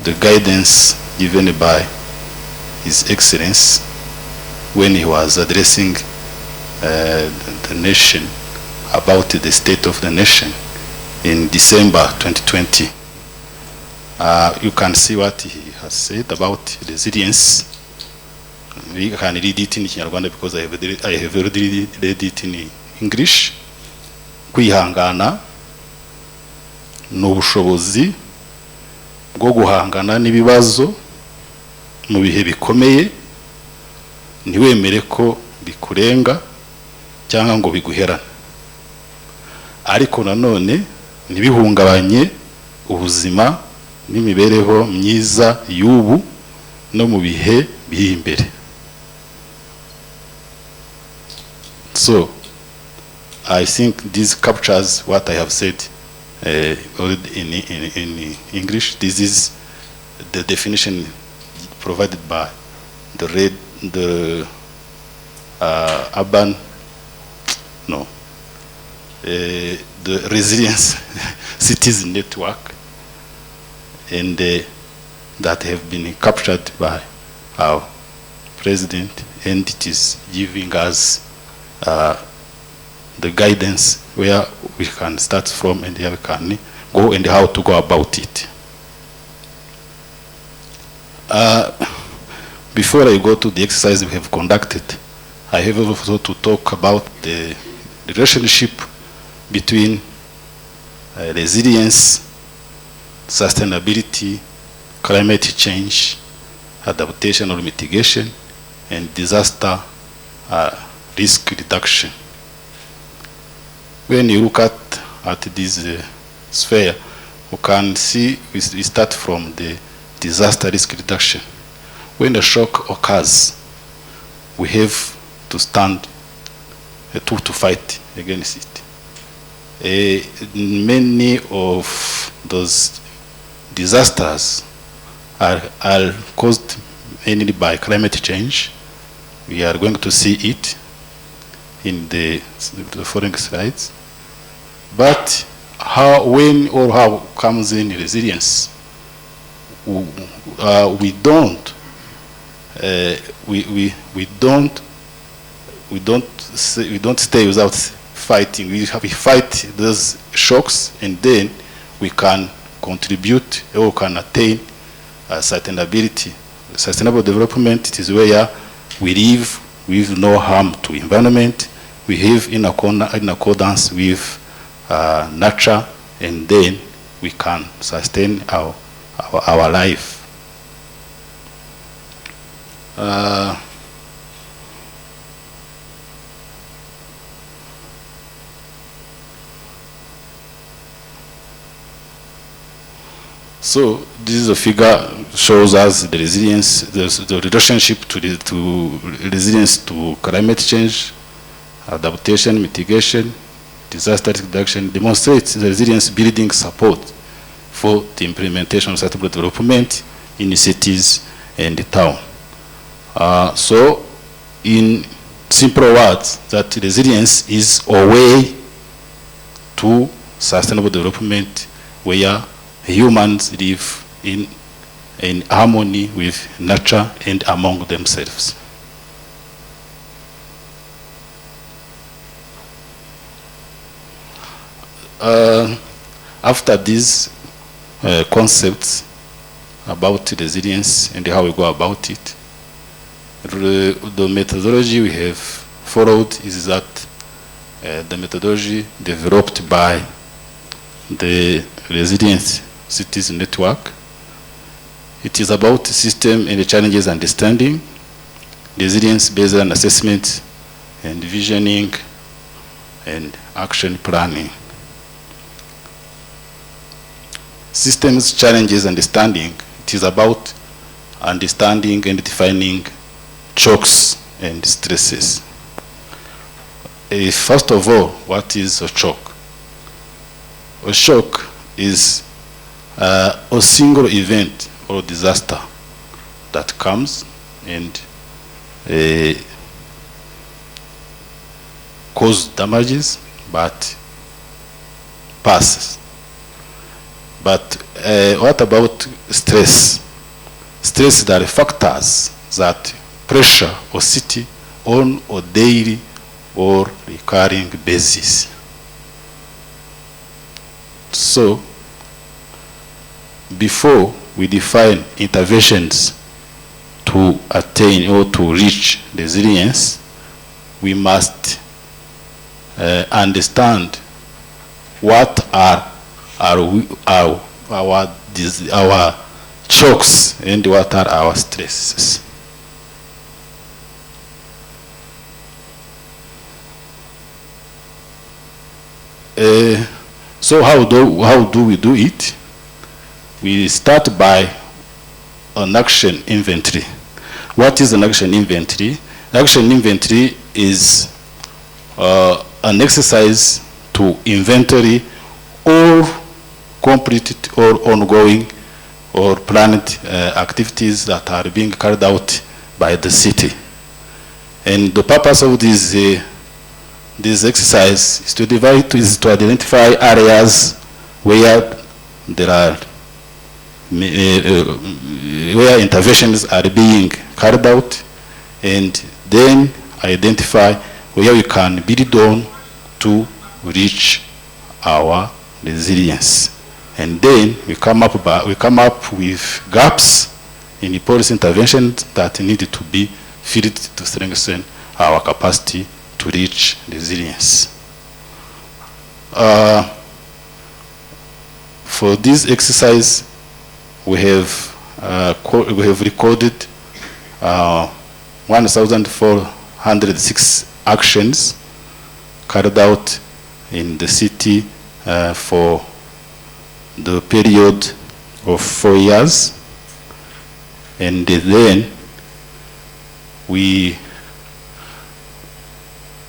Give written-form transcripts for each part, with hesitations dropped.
the guidance given by His Excellency when he was addressing the nation about the state of the nation in December 2020. You can see what he has said about resilience. We can read it in Kinyarwanda because I have already read it in English. Kwihangana n'ubushobozi bwo guhangana n'ibibazo mu bihe bikomeye, ntiwemere ko bikurenga cyangwa ngo biguherane, ariko nanone ntibihungabanye ubuzima n'imibereho myiza y'ubu no mu bihe biri imbere. So I think this captures what I have said already in English. This is the definition provided by the Resilience Cities Network, and that have been captured by our president, and it is giving us the guidance where we can start from and where we can go and how to go about it. Before I go to the exercise we have conducted, I have also to talk about the relationship between resilience, sustainability, climate change, adaptation or mitigation, and disaster risk reduction. When you look at this sphere, you can see we start from the disaster risk reduction. When a shock occurs, we have to stand to fight against it. Many of those disasters are caused mainly by climate change. We are going to see it in the following slides. But when or how comes in resilience? We don't stay without fighting. We fight those shocks, and then we can contribute or can attain sustainability. Sustainable development, it is where we live with no harm to environment. We live in accordance with nature, and then we can sustain our life. So this is a figure shows us the resilience, the relationship to resilience to climate change, adaptation, mitigation, disaster reduction, demonstrates the resilience building support for the implementation of sustainable development in cities and the town. So in simple words, that resilience is a way to sustainable development where humans live in harmony with nature and among themselves. After these concepts about resilience and how we go about it, the methodology we have followed is that the methodology developed by the Resilience Cities Network. It is about system and challenges understanding, resilience based on assessment and visioning and action planning. Systems, challenges, understanding. It is about understanding and defining shocks and stresses. First of all, what is a shock? A shock is a single event or disaster that comes and causes damages but passes. But what about stress? Stress are factors that pressure a city on a daily or recurring basis. So, before we define interventions to attain or to reach resilience, we must understand what are our shocks and what are our stresses. So how do we do it? We start by an action inventory. What is an action inventory? Action inventory is an exercise to inventory all completed or ongoing or planned activities that are being carried out by the city. And the purpose of this exercise is to identify areas where there are where interventions are being carried out, and then identify where we can build on to reach our resilience. And then we come up with gaps in the policy interventions that need to be filled to strengthen our capacity to reach resilience. For this exercise, we have recorded 1,406 actions carried out in the city for the period of 4 years, and then we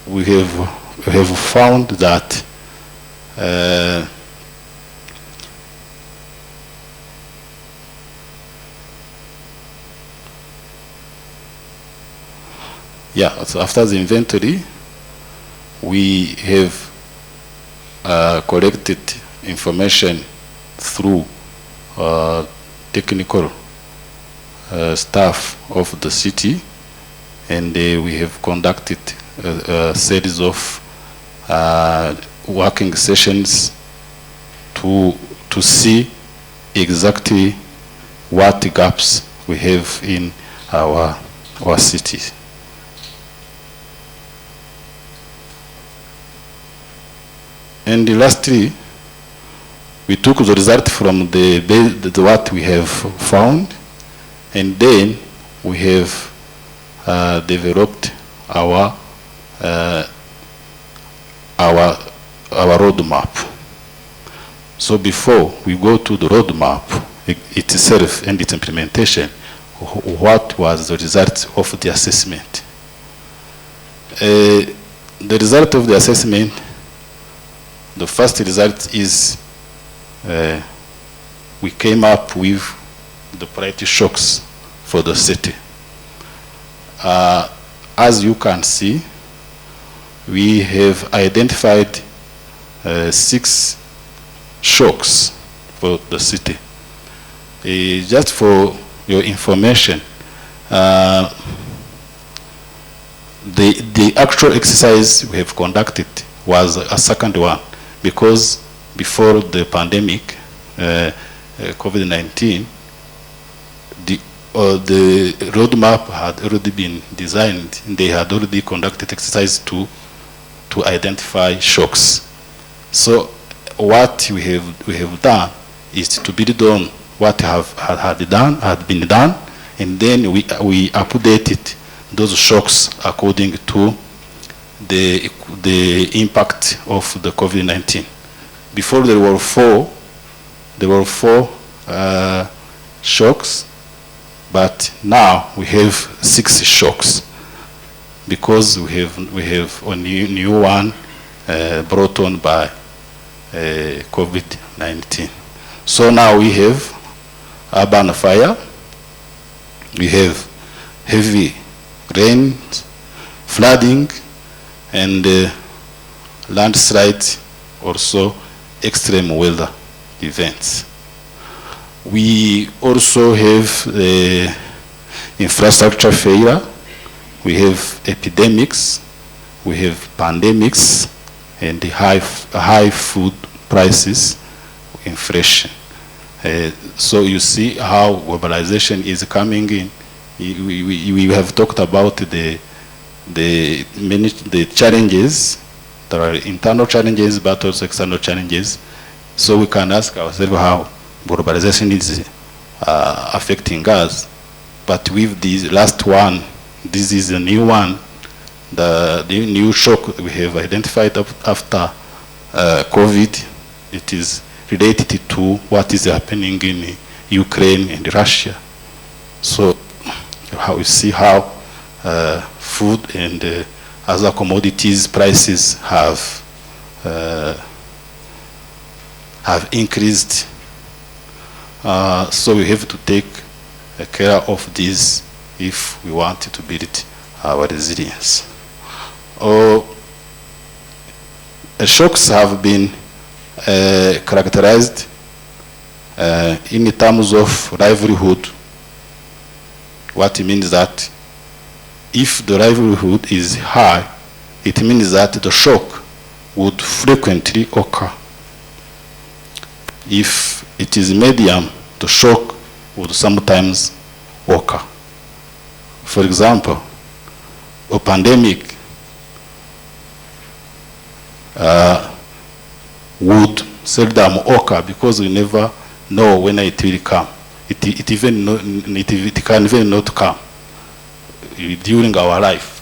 have found that so after the inventory, we have collected information through technical staff of the city, and we have conducted a series of working sessions to see exactly what gaps we have in our cities. And lastly, we took the result from what we have found, and then we have developed our roadmap. So before we go to the roadmap itself and its implementation, what was the result of the assessment? The result of the assessment, the first result is we came up with the priority shocks for the city. As you can see, we have identified 6 shocks for the city. Just for your information, the actual exercise we have conducted was a second one, because before the pandemic, COVID-19, the roadmap had already been designed. They had already conducted exercise to identify shocks. So what we have done is to build on what had been done, and then we updated those shocks according to the impact of the COVID-19. Before there were four shocks, but now we have 6 shocks, because we have a new one brought on by COVID-19. So now we have urban fire, we have heavy rain, flooding, and landslides, also extreme weather events. We also have infrastructure failure, we have epidemics, we have pandemics, and the high food prices, inflation. So you see how globalization is coming in. We have talked about the challenges. There are internal challenges, but also external challenges. So we can ask ourselves how globalization is affecting us. But with this last one, this is a new one. The new shock we have identified after COVID, it is related to what is happening in Ukraine and Russia. So how we see how food and other commodities prices have increased. So we have to take care of this if we want to build our resilience. Shocks have been characterized in terms of livelihood. What it means that if the livelihood is high, it means that the shock would frequently occur. If it is medium, the shock would sometimes occur. For example, a pandemic would seldom occur because we never know when it will come. It can even not come during our life.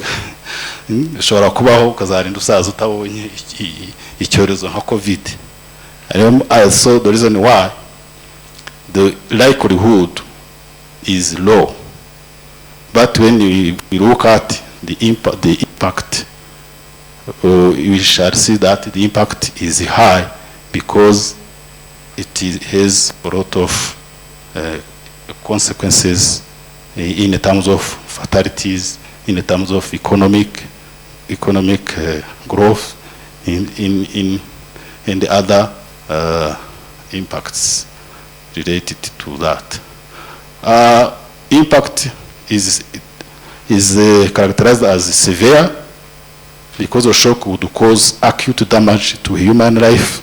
Ushobora kubaho ukazarinda usaza utabonye icyorezo nka COVID. So the reason why the likelihood is low, but when we look at the impact, we shall see that the impact is high because it has a lot of consequences in terms of fatalities, in terms of economic growth, in the other impacts related to that. Impact is characterized as severe because the shock would cause acute damage to human life,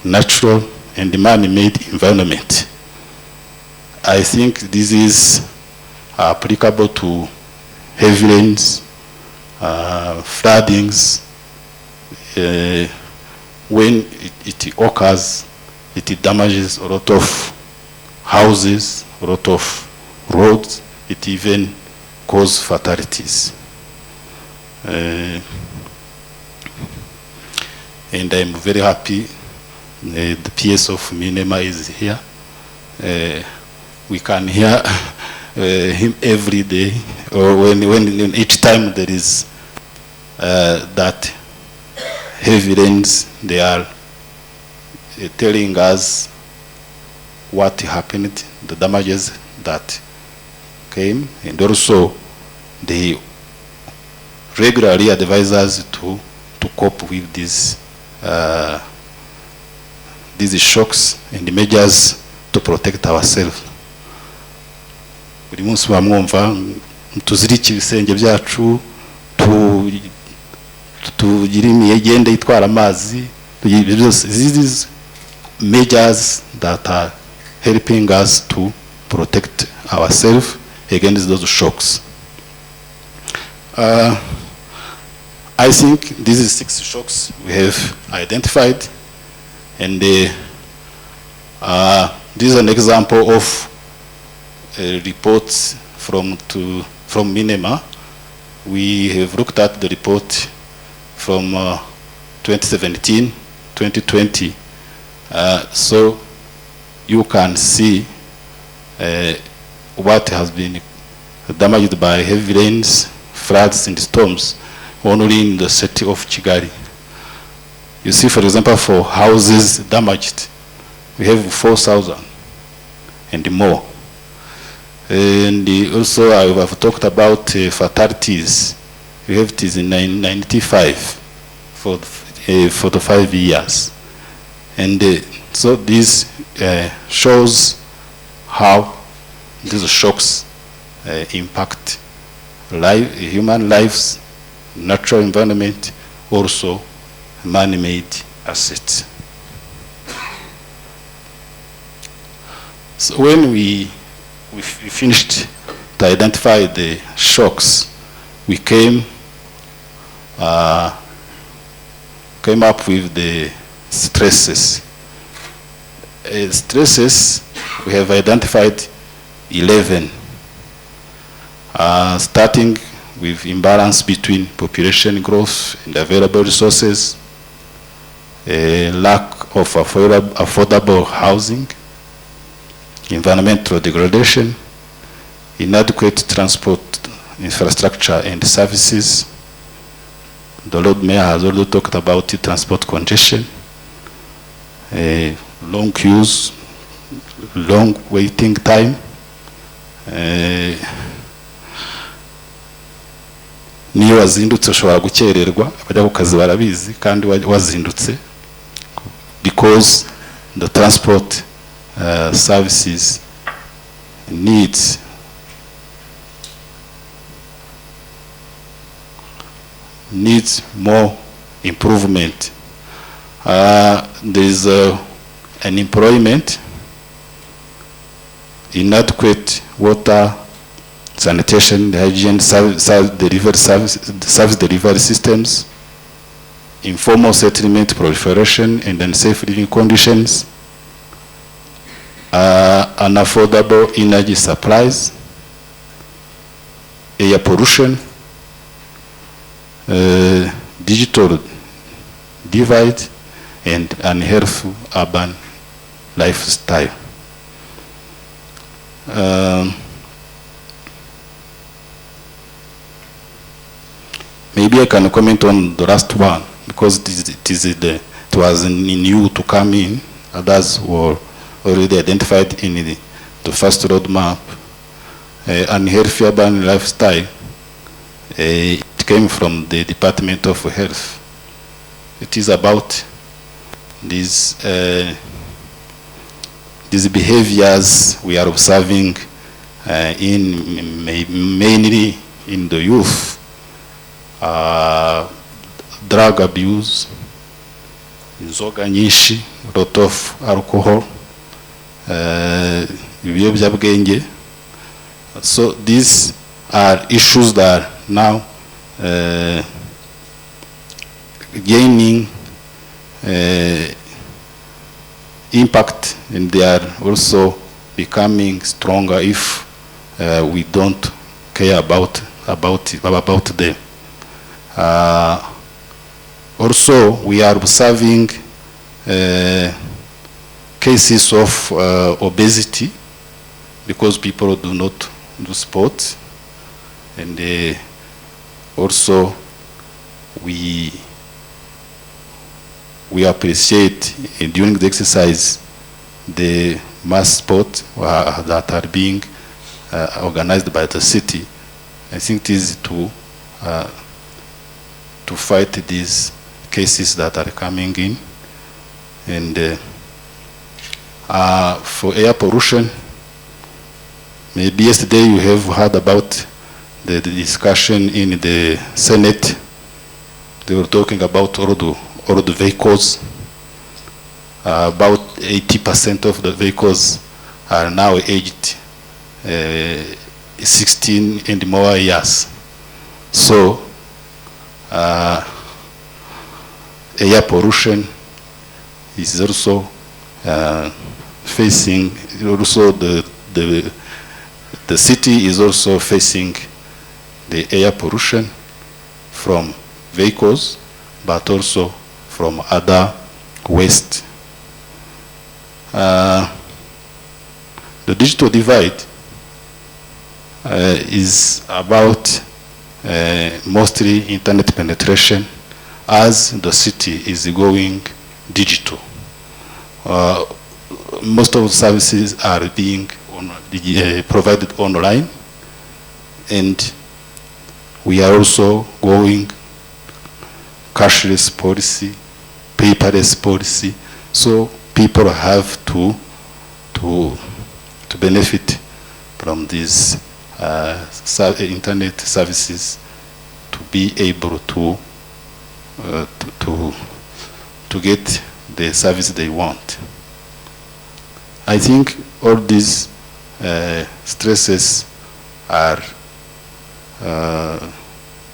natural and man-made environment. I think this is applicable to heavy rains, floodings. When it occurs, it damages a lot of houses, a lot of roads. It even causes fatalities. And I'm very happy the PS of Minema is here. We can hear him every day, or when each time there is that heavy rains, they are telling us what happened, the damages that came, and also they regularly advise us to cope with these shocks and the measures to protect ourselves. Buri munsi bamwumva tuzirike ibisenge byacu, tugire imigende itwara amazi, these measures that are helping us to protect ourselves against those shocks. I think these are 6 shocks we have identified, and this is an example of reports from Minema. We have looked at the report from 2017, 2020. So you can see what has been damaged by heavy rains, floods and storms only in the city of Kigali. You see, for example, for houses damaged, we have 4,000 and more. And also I have talked about fatalities. We have it is in 1995 for the 5 years. And so this shows how these shocks impact human lives, natural environment, also man-made assets. So when we finished to identify the shocks, we came up with the stresses. Stresses, we have identified 11, starting with imbalance between population growth and available resources, a lack of affordable housing, environmental degradation, inadequate transport infrastructure and services. The Lord Mayor has already talked about the transport congestion, long queues, long waiting time, niyo wazindutse ushobora gukererwa, abajya ku kazi barabizi kandi wazindutse, because the transport services needs more improvement. There is unemployment, inadequate water, sanitation, hygiene, service delivery systems, informal settlement proliferation and unsafe living conditions, unaffordable energy supplies, air pollution, digital divide, and unhealthy urban lifestyle. Maybe I can comment on the last one, because it was new to come in. Others were already identified in the first roadmap. Unhealthy urban lifestyle, it came from the Department of Health. It is about these behaviors we are observing mainly in the youth. Drug abuse, inzoga nyinshi, a lot of alcohol, ibiyobyabwenge. So these are issues that are now gaining impact, and they are also becoming stronger if we don't care about them. Also, we are observing cases of obesity, because people do not do sports, and also we appreciate during the exercise the mass sport that are being organized by the city. I think it is to fight these cases that are coming in. And for air pollution, maybe yesterday you have heard about the discussion in the Senate. They were talking about all the vehicles. About 80% of the vehicles are now aged 16 and more years. So air pollution is also facing, also the city is also facing the air pollution from vehicles, but also from other waste. The digital divide is about mostly internet penetration as the city is going digital. Most of the services are being provided online, and we are also going cashless policy, paperless policy. So people have to to benefit from these internet services to be able to get the service they want. I think all these stresses are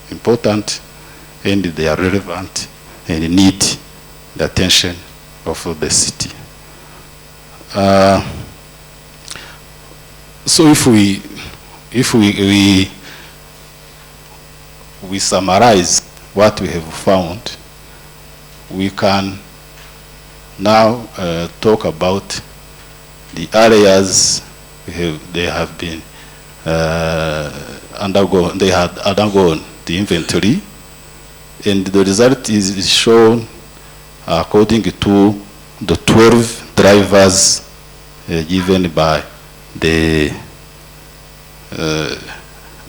important, and they are relevant and need the attention of the city. So if we summarize what we have found, we can now talk about the areas they have been they had undergone the inventory, and the result is shown according to the 12 drivers given by the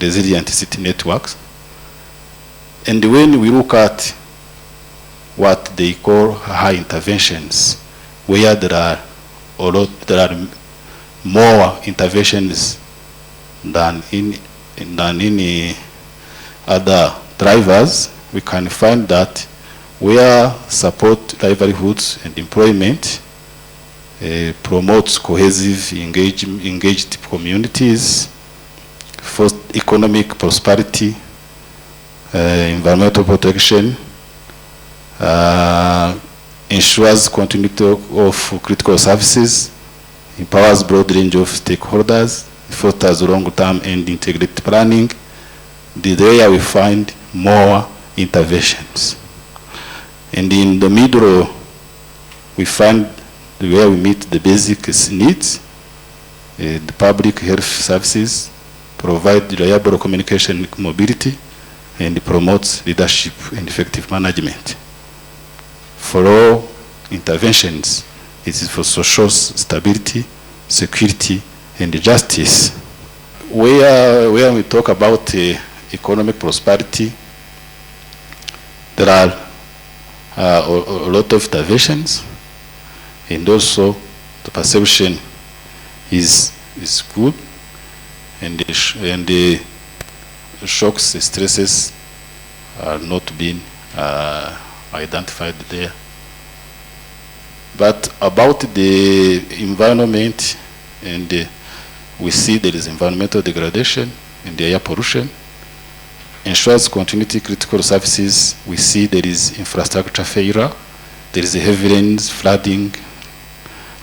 resilient city networks. And when we look at what they call high interventions, where there are more interventions than in any other drivers, we can find that where support livelihoods and employment, promotes cohesive, engaged communities, foster economic prosperity, environmental protection, ensures continuity of critical services, empowers broad range of stakeholders, fosters long-term and integrated planning. There we find more interventions. And in the middle, we find where we meet the basic needs, the public health services, provide reliable communication and mobility, and promotes leadership and effective management. For all interventions, it is for social stability, security, and justice. Where we talk about economic prosperity, there are a lot of interventions, and also the perception is good, and the shocks, the stresses are not being identified there. But about the environment, and we see there is environmental degradation and the air pollution. Ensures continuity critical services, we see there is infrastructure failure, there is heavy rains, flooding,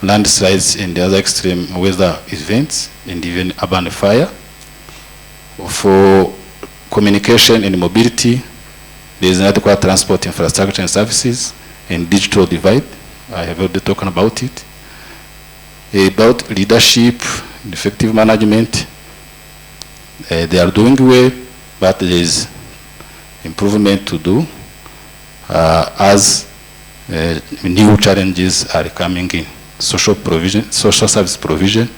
landslides, and the other extreme weather events, and even urban fire. For communication and mobility, there is inadequate transport infrastructure and services, and digital divide. I have already talked about it. About leadership and effective management, they are doing well, but there is improvement to do as new challenges are coming in. Social service provision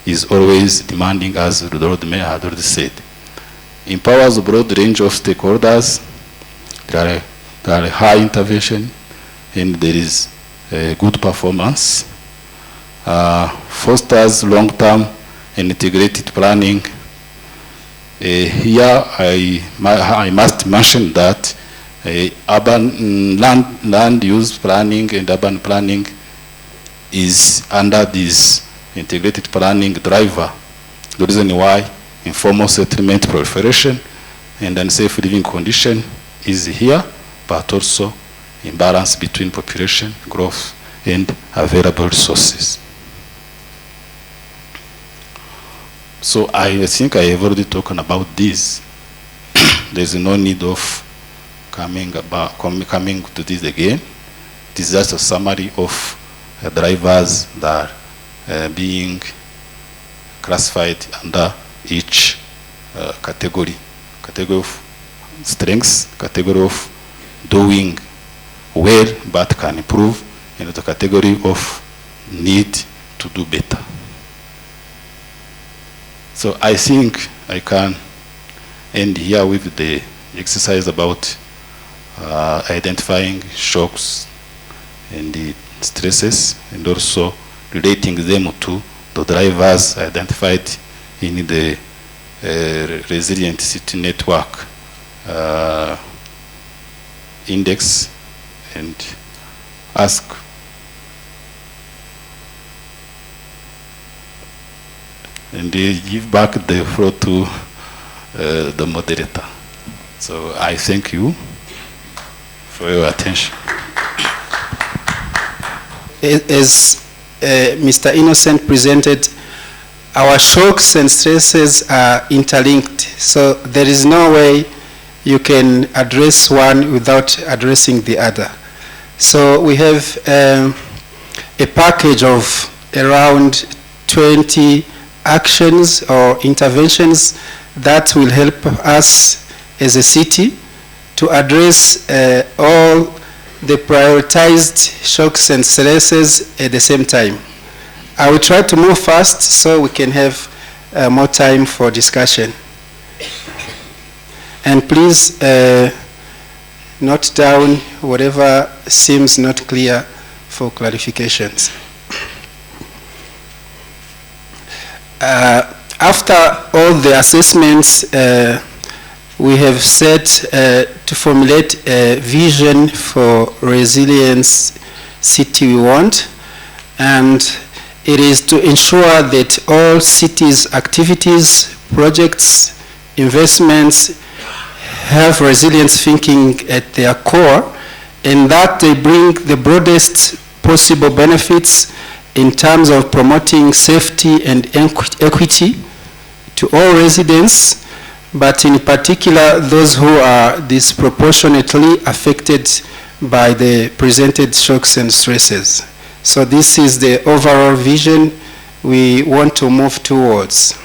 is always demanding, as the Lord Mayor had already said. Empowers a broad range of stakeholders. There are high intervention, and there is good performance. Fosters long-term and integrated planning. Here I must mention that urban land use planning and urban planning is under this integrated planning driver. The reason why informal settlement proliferation and unsafe living condition is here, but also imbalance between population growth and available resources. So I think I have already talked about this. There's no need of coming to this again. This is just a summary of drivers that are being classified under each category. Category of strengths, category of doing well but can improve, and the category of need to do better. So I think I can end here with the exercise about identifying shocks and the stresses, and also relating them to the drivers identified in the resilient city network index and ask and give back the floor to the moderator. So I thank you for your attention. As Mr. Innocent presented, our shocks and stresses are interlinked. So there is no way you can address one without addressing the other. So we have a package of around 20 actions or interventions that will help us as a city to address all the prioritized shocks and stresses at the same time. I will try to move fast so we can have more time for discussion. And please note down whatever seems not clear for clarifications. After all the assessments, we have set to formulate a vision for resilience city we want, and it is to ensure that all cities' activities, projects, investments have resilience thinking at their core, and that they bring the broadest possible benefits in terms of promoting safety and equity to all residents, but in particular those who are disproportionately affected by the presented shocks and stresses. So this is the overall vision we want to move towards.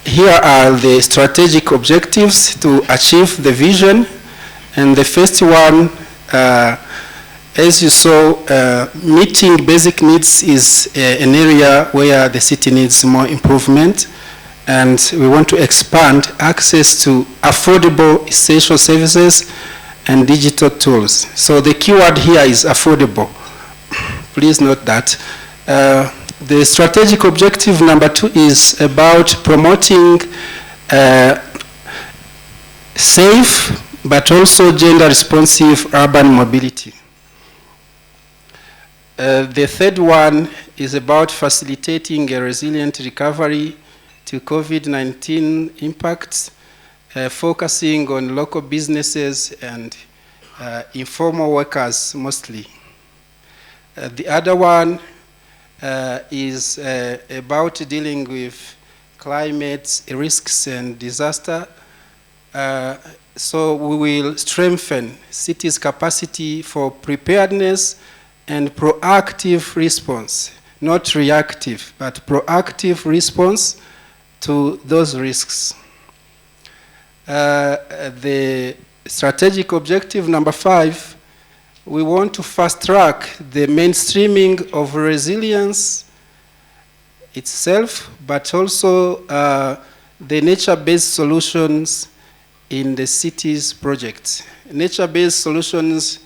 Here are the strategic objectives to achieve the vision, and the first one, as you saw, meeting basic needs is an area where the city needs more improvement, and we want to expand access to affordable essential services and digital tools. So the keyword here is affordable. Please note that. The strategic objective number 2 is about promoting safe but also gender responsive urban mobility. The third one is about facilitating a resilient recovery to COVID-19 impacts, focusing on local businesses and informal workers mostly. The other one is about dealing with climate risks and disaster. So we will strengthen cities' capacity for preparedness and proactive response, not reactive, but proactive response to those risks. The strategic objective number 5, we want to fast track the mainstreaming of resilience itself, but also the nature-based solutions in the city's projects. Nature-based solutions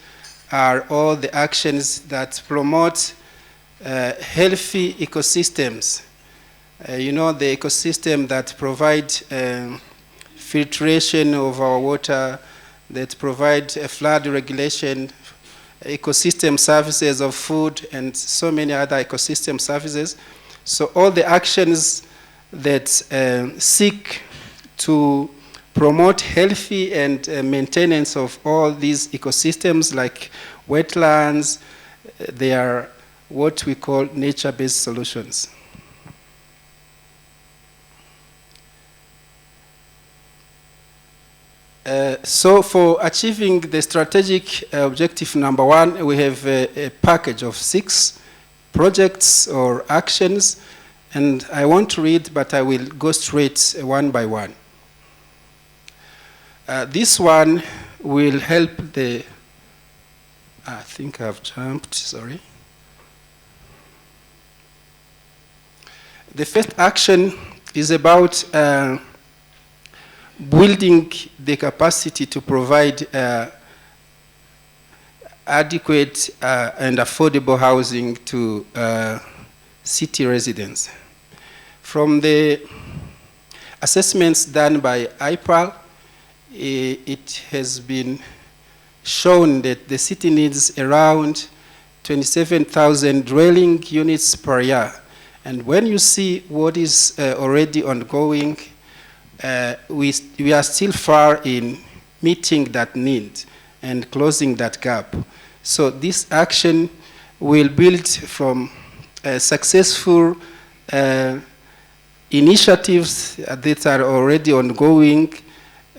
are all the actions that promote healthy ecosystems. You know, the ecosystem that provide filtration of our water, that provide flood regulation, ecosystem services of food, and so many other ecosystem services. So all the actions that seek to promote healthy and maintenance of all these ecosystems like wetlands, they are what we call nature-based solutions. So for achieving the strategic objective number 1, we have a package of 6 projects or actions, and I want to read, but I will go straight one by one. This one will help the, I think I've jumped, sorry. The first action is about building the capacity to provide adequate and affordable housing to city residents. From the assessments done by IPAL, it has been shown that the city needs around 27,000 dwelling units per year. And when you see what is already ongoing, we are still far in meeting that need and closing that gap. So this action will build from successful initiatives that are already ongoing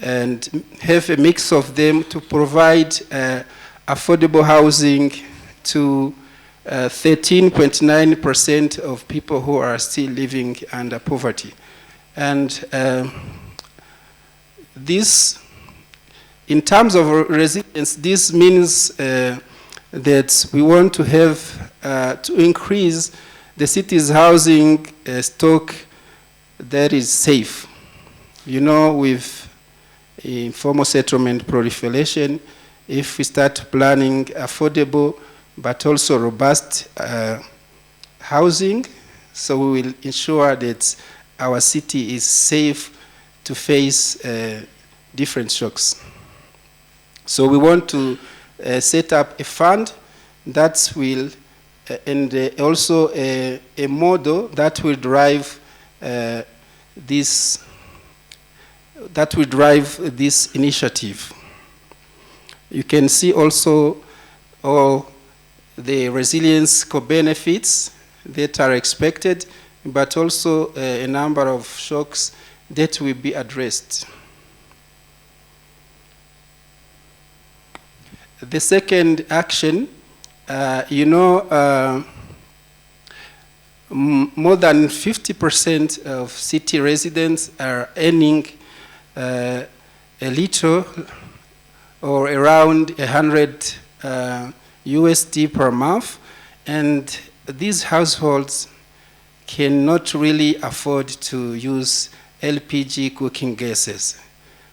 and have a mix of them to provide affordable housing to 13.9% of people who are still living under poverty. And this, in terms of resilience, this means that we want to have, to increase the city's housing stock that is safe. You know, with informal settlement proliferation, if we start planning affordable but also robust housing, so we will ensure that our city is safe to face different shocks. So we want to set up a fund that will, and also a model that will drive this initiative. You can see also all the resilience co-benefits that are expected, but also a number of shocks that will be addressed. The second action, more than 50% of city residents are earning a little or around 100 USD per month, and these households cannot really afford to use LPG cooking gases.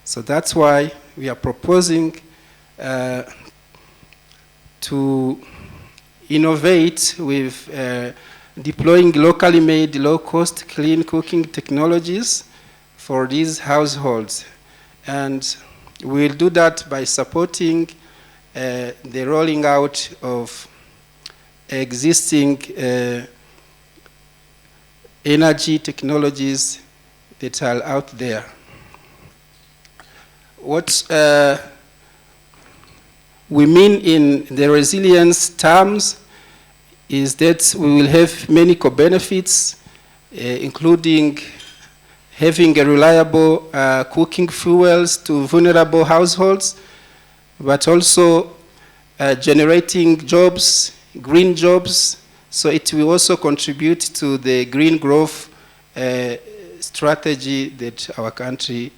So that's why we are proposing to innovate with deploying locally made, low-cost, clean cooking technologies for these households. And we'll do that by supporting the rolling out of existing energy technologies that are out there. What we mean in the resilience terms is that we will have many co-benefits, including having a reliable cooking fuels to vulnerable households, but also generating jobs, green jobs, so it will also contribute to the green growth strategy that our country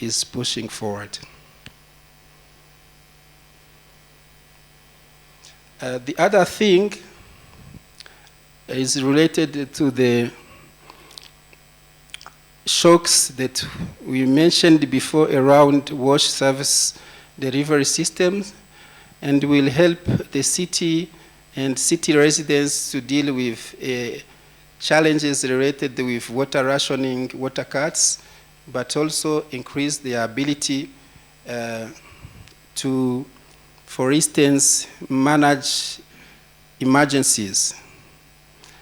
is pushing forward. The other thing is related to the shocks that we mentioned before around wash service delivery systems, and will help the city and city residents to deal with challenges related with water rationing, water cuts, but also increase their ability to, for instance, manage emergencies.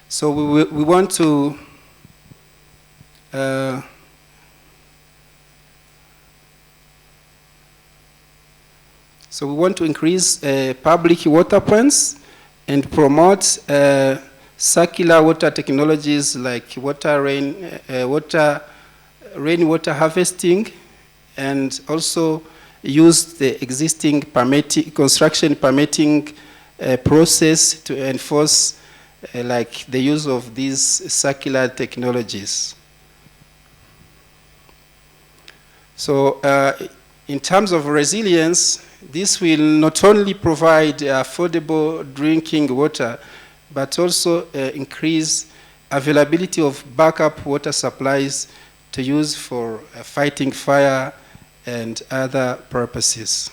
So we want to increase public water points and promote circular water technologies like rainwater harvesting, and also use the existing construction permitting process to enforce like the use of these circular technologies. So in terms of resilience, this will not only provide affordable drinking water, but also increase availability of backup water supplies to use for fighting fire and other purposes.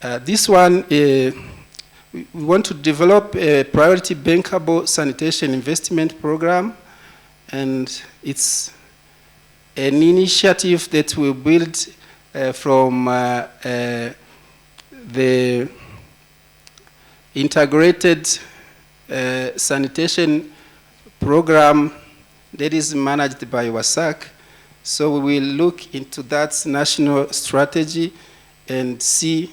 This one, we want to develop a priority bankable sanitation investment program, and it's an initiative that will build from the integrated sanitation program that is managed by WASAC. So we will look into that national strategy and see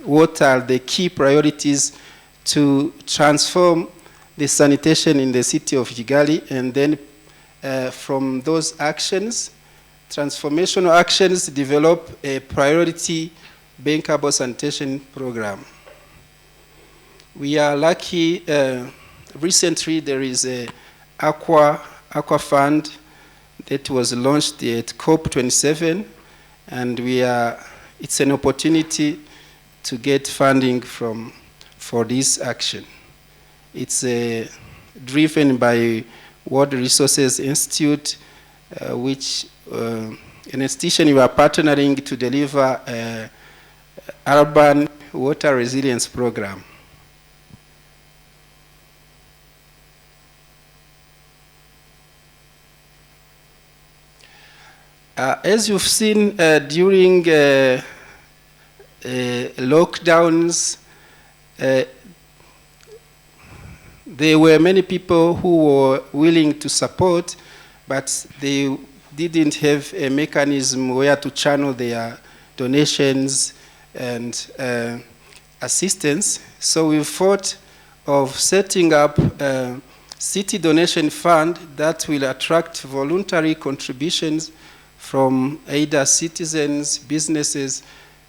what are the key priorities to transform the sanitation in the city of Kigali, and then from those actions, transformational actions, develop a priority bankable sanitation program. We are lucky, recently there is a Aqua Fund that was launched at COP27, and it's an opportunity to get funding for this action. It's driven by World Resources Institute, which an institution we are partnering to deliver urban water resilience program. As you've seen during lockdowns, there were many people who were willing to support, but they didn't have a mechanism where to channel their donations and assistance. So we thought of setting up a city donation fund that will attract voluntary contributions from either citizens, businesses,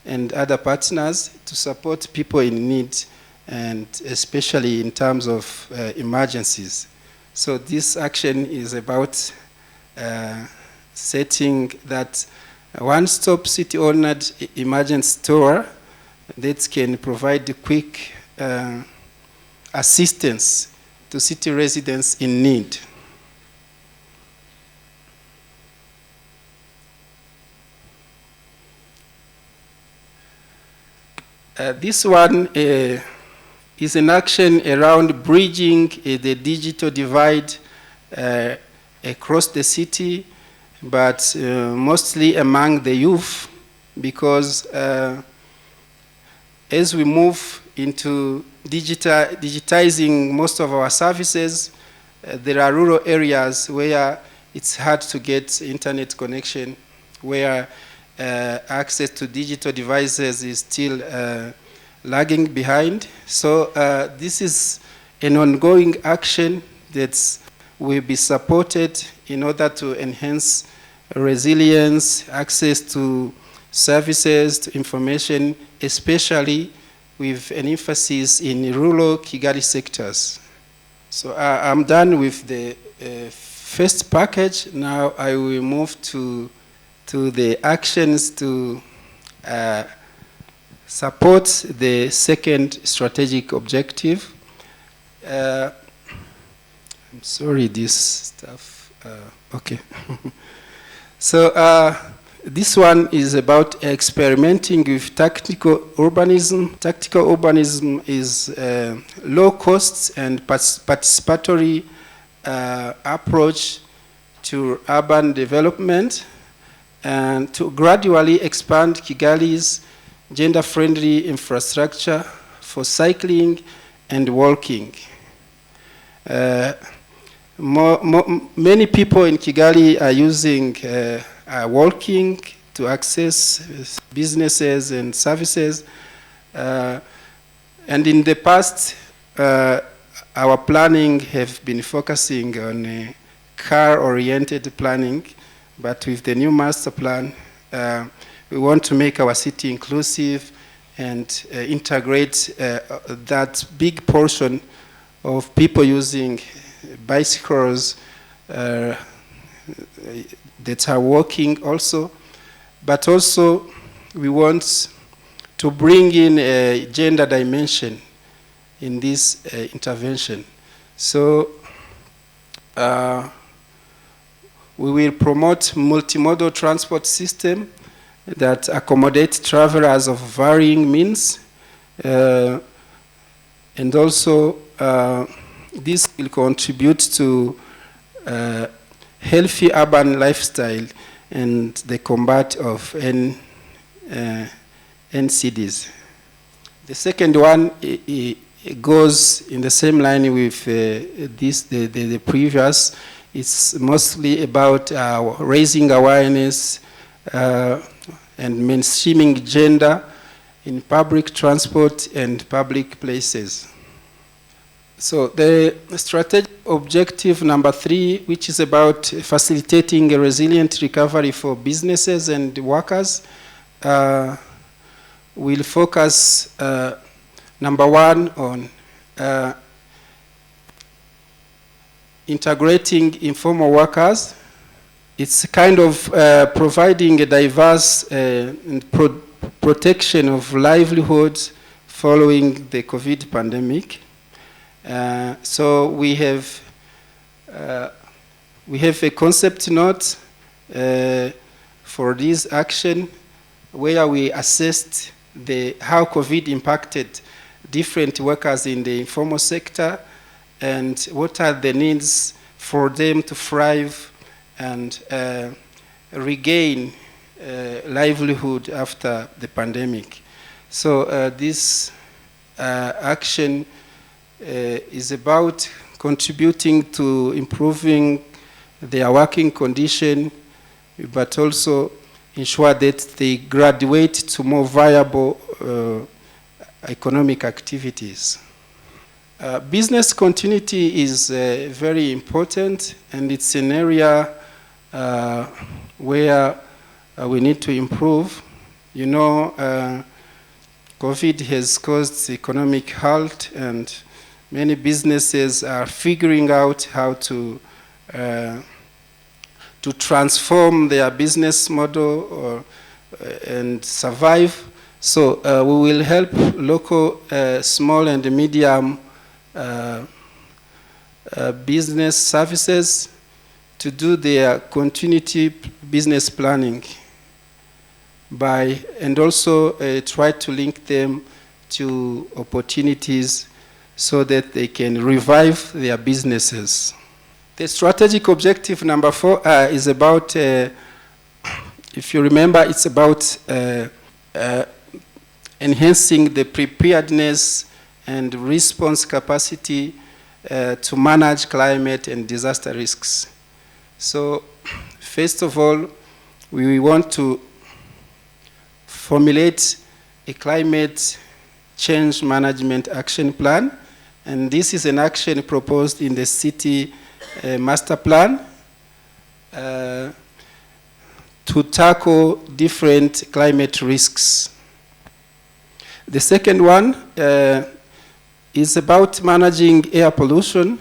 and other partners to support people in need, and especially in terms of emergencies. So this action is about setting that one-stop city-owned emergency store that can provide quick assistance to city residents in need. This one is an action around bridging the digital divide across the city, but mostly among the youth, because as we move into digitizing most of our services, there are rural areas where it's hard to get internet connection, where access to digital devices is still lagging behind. So this is an ongoing action that will be supported in order to enhance resilience, access to services, to information, especially with an emphasis in rural Kigali sectors. So I'm done with the first package. Now I will move to the actions to support the second strategic objective. I'm sorry, this stuff, okay. So this one is about experimenting with tactical urbanism. Tactical urbanism is low cost and participatory approach to urban development, and to gradually expand Kigali's gender-friendly infrastructure for cycling and walking. Many people in Kigali are using walking to access businesses and services. And in the past, our planning have been focusing on car-oriented planning. But with the new master plan, we want to make our city inclusive and integrate that big portion of people using bicycles that are walking also. But also, we want to bring in a gender dimension in this intervention. So, we will promote multimodal transport system that accommodate travelers of varying means, And also, this will contribute to healthy urban lifestyle and the combat of NCDs. The second one it goes in the same line with the previous. It's mostly about raising awareness and mainstreaming gender in public transport and public places. So the strategic objective number 3, which is about facilitating a resilient recovery for businesses and workers, will focus, number 1, on integrating informal workers. It's kind of providing a diverse and protection of livelihoods following the COVID pandemic. So we have a concept note for this action where we assessed how COVID impacted different workers in the informal sector and what are the needs for them to thrive and regain livelihood after the pandemic. So this action is about contributing to improving their working condition, but also ensure that they graduate to more viable economic activities. Business continuity is very important, and it's an area where we need to improve. You know, COVID has caused economic halt, and many businesses are figuring out how to transform their business model and survive. So we will help local small and medium business services to do their continuity business planning and also try to link them to opportunities so that they can revive their businesses. The strategic objective number 4 is about, if you remember, it's about enhancing the preparedness and response capacity to manage climate and disaster risks. So, first of all, we want to formulate a climate change management action plan, and this is an action proposed in the city master plan to tackle different climate risks. The second one is about managing air pollution,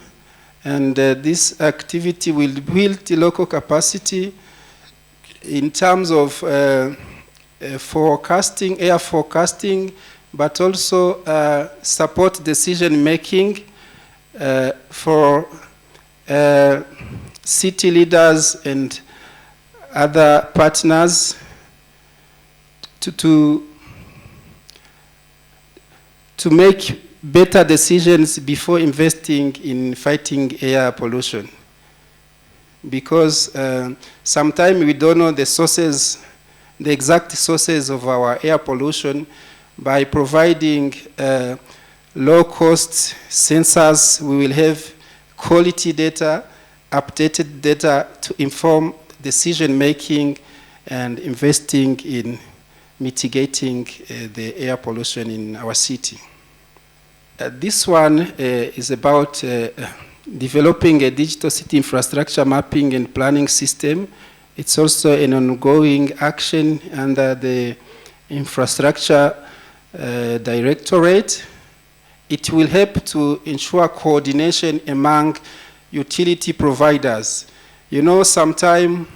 and this activity will build the local capacity in terms of forecasting, air forecasting, but also support decision making for city leaders and other partners to make better decisions before investing in fighting air pollution. Because sometimes we don't know the sources, the exact sources of our air pollution. By providing low-cost sensors, we will have quality data, updated data to inform decision-making and investing in mitigating the air pollution in our city. This one is about developing a digital city infrastructure mapping and planning system. It's also an ongoing action under the infrastructure directorate. It will help to ensure coordination among utility providers. You know, sometimes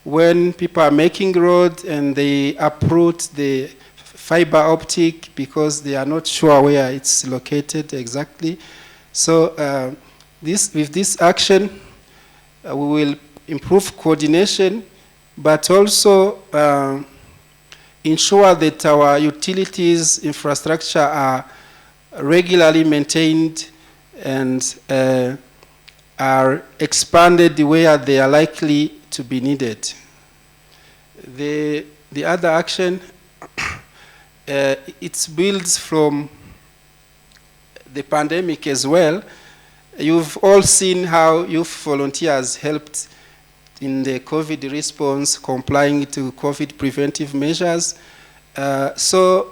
when people are making roads and they uproot the fiber optic because they are not sure where it's located exactly. So with this action, we will improve coordination, but also ensure that our utilities infrastructure are regularly maintained and are expanded where they are likely to be needed. The other action, it builds from the pandemic as well. You've all seen how youth volunteers helped in the COVID response, complying to COVID preventive measures. So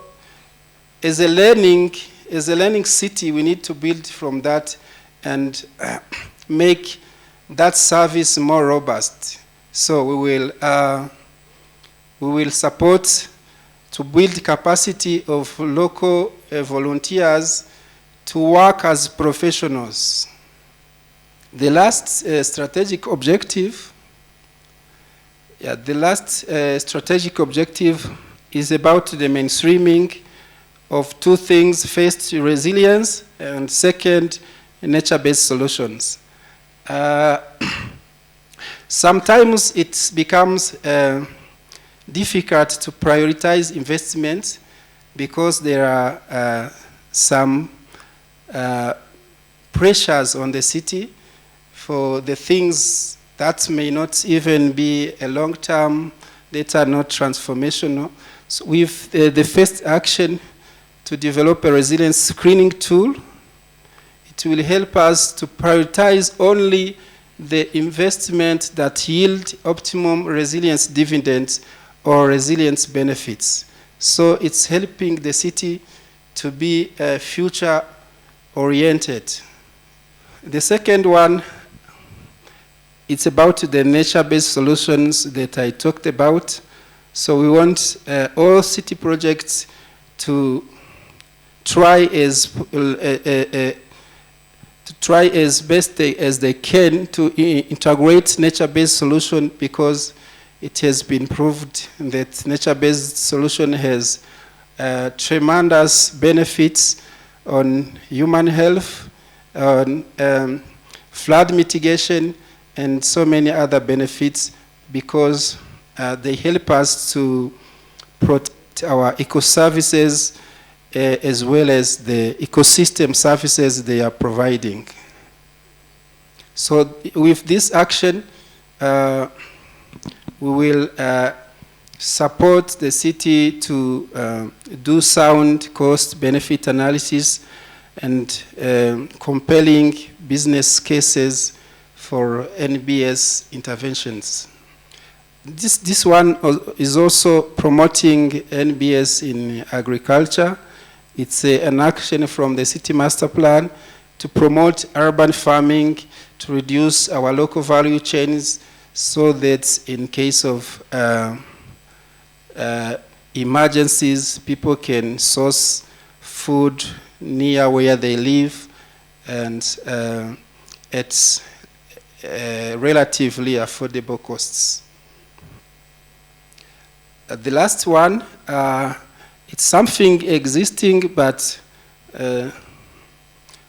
as a learning city, we need to build from that and make that service more robust. So we will support to build capacity of local volunteers to work as professionals. The last strategic objective, is about the mainstreaming of two things. First, resilience, and second, nature-based solutions. Sometimes it becomes difficult to prioritize investments because there are some pressures on the city for the things that may not even be a long-term, that are not transformational. So with the first action to develop a resilience screening tool, it will help us to prioritize only the investment that yield optimum resilience dividends or resilience benefits. So it's helping the city to be future-oriented. The second one, it's about the nature-based solutions that I talked about. So we want all city projects to try as best as they can to integrate nature-based solution, because it has been proved that nature-based solution has tremendous benefits on human health, on flood mitigation, and so many other benefits, because they help us to protect our eco-services as well as the ecosystem services they are providing. So with this action, we will support the city to do sound cost-benefit analysis and compelling business cases for NBS interventions. This one is also promoting NBS in agriculture. It's an action from the city master plan to promote urban farming, to reduce our local value chains, so that in case of emergencies, people can source food near where they live and at relatively affordable costs. The last one, it's something existing, but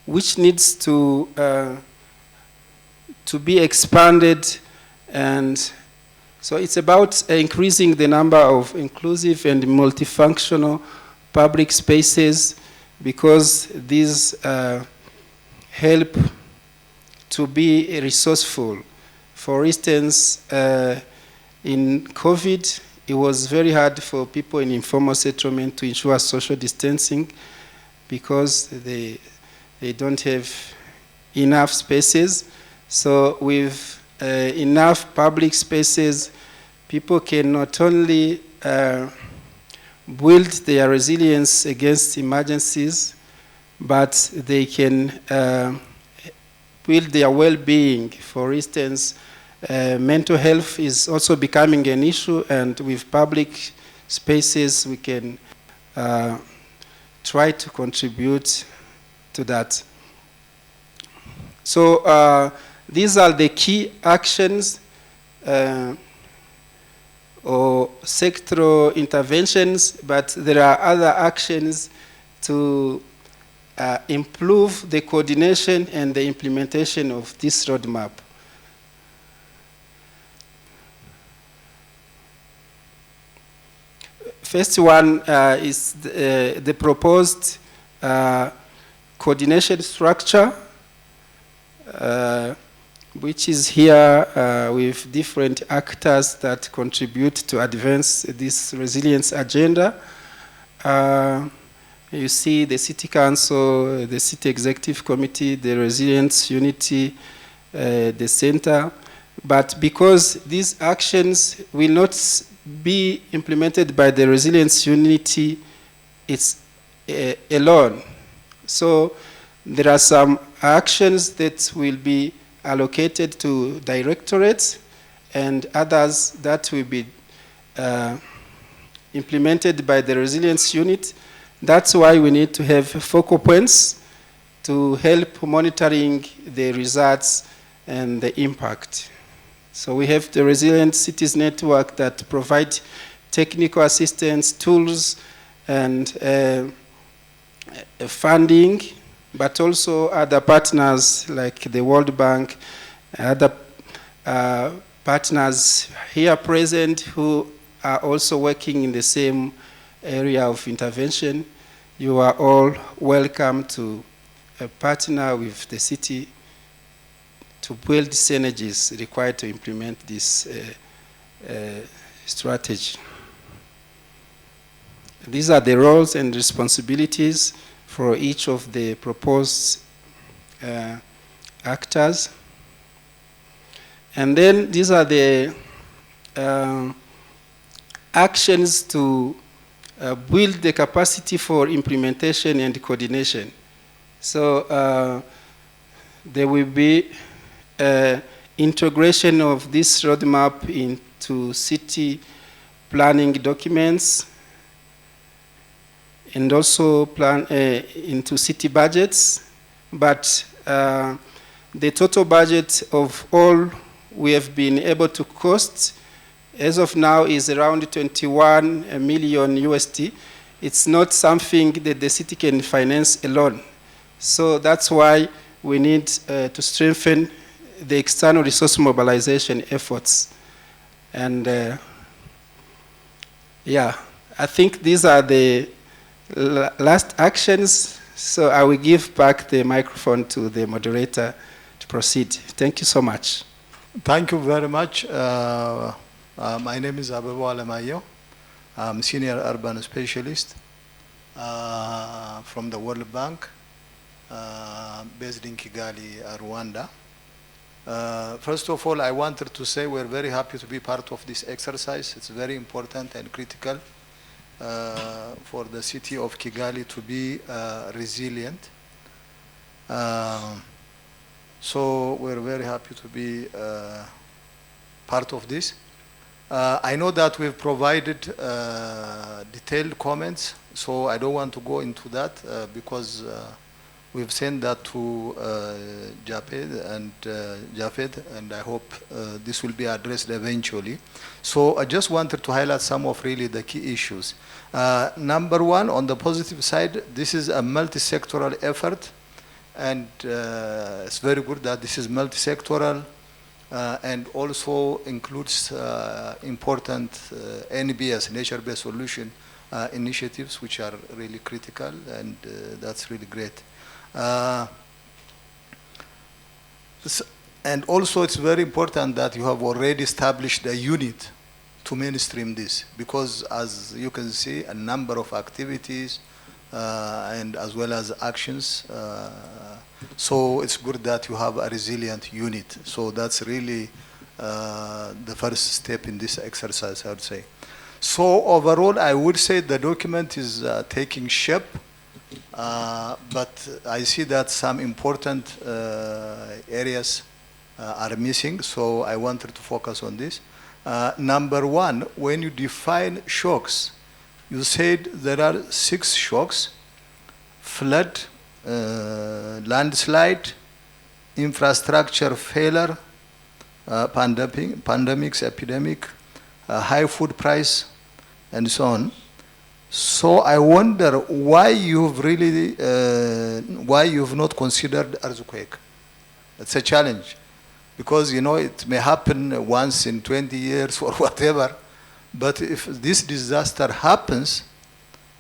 which needs to be expanded, and so it's about increasing the number of inclusive and multifunctional public spaces, because these help to be resourceful. For instance, in COVID, it was very hard for people in informal settlement to ensure social distancing because they don't have enough spaces. So with enough public spaces, people can not only build their resilience against emergencies, but they can build their well-being. For instance, mental health is also becoming an issue, and with public spaces, we can try to contribute to that. So these are the key actions or sectoral interventions, but there are other actions to improve the coordination and the implementation of this roadmap. first one is the proposed coordination structure, which is here with different actors that contribute to advance this resilience agenda. You see the City Council, the City Executive Committee, the Resilience Unity, the Center. But because these actions will not be implemented by the Resilience Unity alone. So there are some actions that will be allocated to directorates and others that will be implemented by the Resilience Unit. That's why we need to have focal points to help monitoring the results and the impact. So we have the Resilient Cities Network that provide technical assistance, tools, and funding, but also other partners like the World Bank, other partners here present who are also working in the same area of intervention. You are all welcome to partner with the city to build synergies required to implement this strategy. These are the roles and responsibilities for each of the proposed actors. And then these are the actions to build the capacity for implementation and coordination. So there will be integration of this roadmap into city planning documents and also into city budgets. But the total budget of all we have been able to cost as of now is around 21 million USD. It's not something that the city can finance alone. So that's why we need to strengthen the external resource mobilization efforts. And yeah, I think these are the last actions. So I will give back the microphone to the moderator to proceed. Thank you so much. Thank you very much. My name is Abebu Alemayo. I'm Senior Urban Specialist from the World Bank, based in Kigali, Rwanda. First of all, I wanted to say we're very happy to be part of this exercise. It's very important and critical for the city of Kigali to be resilient. So we're very happy to be part of this. I know that we've provided detailed comments, so I don't want to go into that because we've sent that to Jafed, and I hope this will be addressed eventually. So I just wanted to highlight some of really the key issues. Number one, on the positive side, this is a multi-sectoral effort, and it's very good that this is multi-sectoral and also includes important NBS, nature-based solution initiatives, which are really critical, and that's really great. And also it's very important that you have already established a unit to mainstream this, because as you can see, a number of activities and as well as actions. So it's good that you have a resilient unit. So that's really the first step in this exercise, I would say. So overall, I would say the document is taking shape, but I see that some important areas are missing, so I wanted to focus on this. Number one, when you define shocks, you said there are 6 shocks: flood, landslide, infrastructure failure, pandemics, epidemic, high food price, and so on. So I wonder why you've really, why you've not considered earthquake. It's a challenge, because you know it may happen once in 20 years or whatever. But if this disaster happens,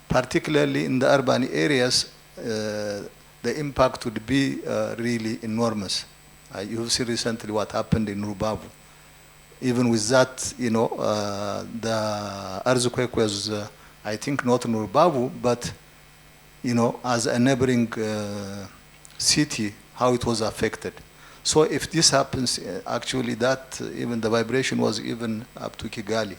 particularly in the urban areas, the impact would be really enormous. You've seen recently what happened in Rubavu. Even with that, you know, the earthquake was, I think, not in Rubavu, but, you know, as a neighboring city, how it was affected. So if this happens, actually that, even the vibration was even up to Kigali.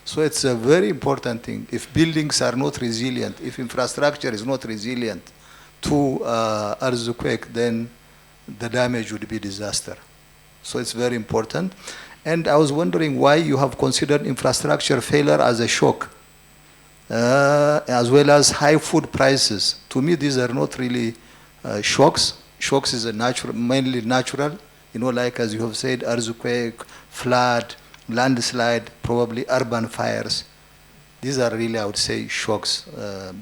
So it's a very important thing. If buildings are not resilient, if infrastructure is not resilient to earthquake, then the damage would be disaster. So it's very important. And I was wondering why you have considered infrastructure failure as a shock, as well as high food prices. To me, these are not really shocks. Shocks is a natural, mainly natural, you know, like as you have said, earthquake, flood, landslide, probably urban fires. These are really, I would say, shocks.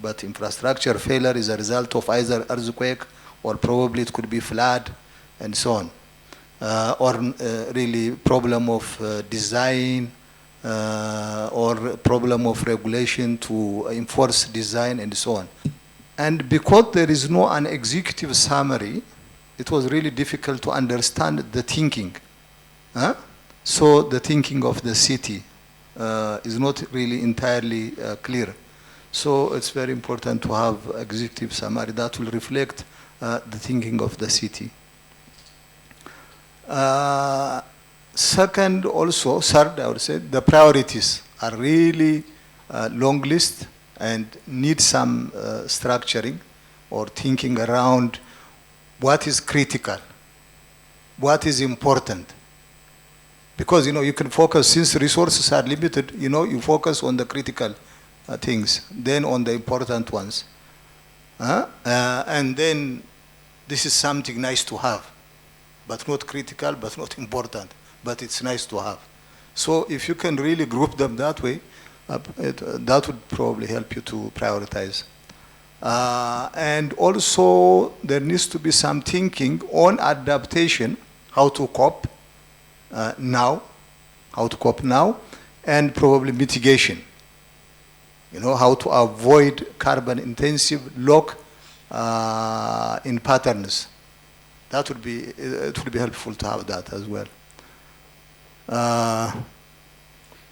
But infrastructure failure is a result of either earthquake or probably it could be flood and so on. Or really problem of design or problem of regulation to enforce design and so on. And because there is no an executive summary, it was really difficult to understand the thinking. So the thinking of the city is not really entirely clear. So it's very important to have executive summary that will reflect the thinking of the city. Second, also, third, I would say, the priorities are really long list and need some structuring or thinking around what is critical, what is important. Because, you know, you can focus, since resources are limited, you know, you focus on the critical things, then on the important ones. And then this is something nice to have, but not critical, but not important, but it's nice to have. So if you can really group them that way, that would probably help you to prioritize. And also there needs to be some thinking on adaptation, how to cope now, and probably mitigation. You know, how to avoid carbon intensive lock in patterns. That would be, it would be helpful to have that as well.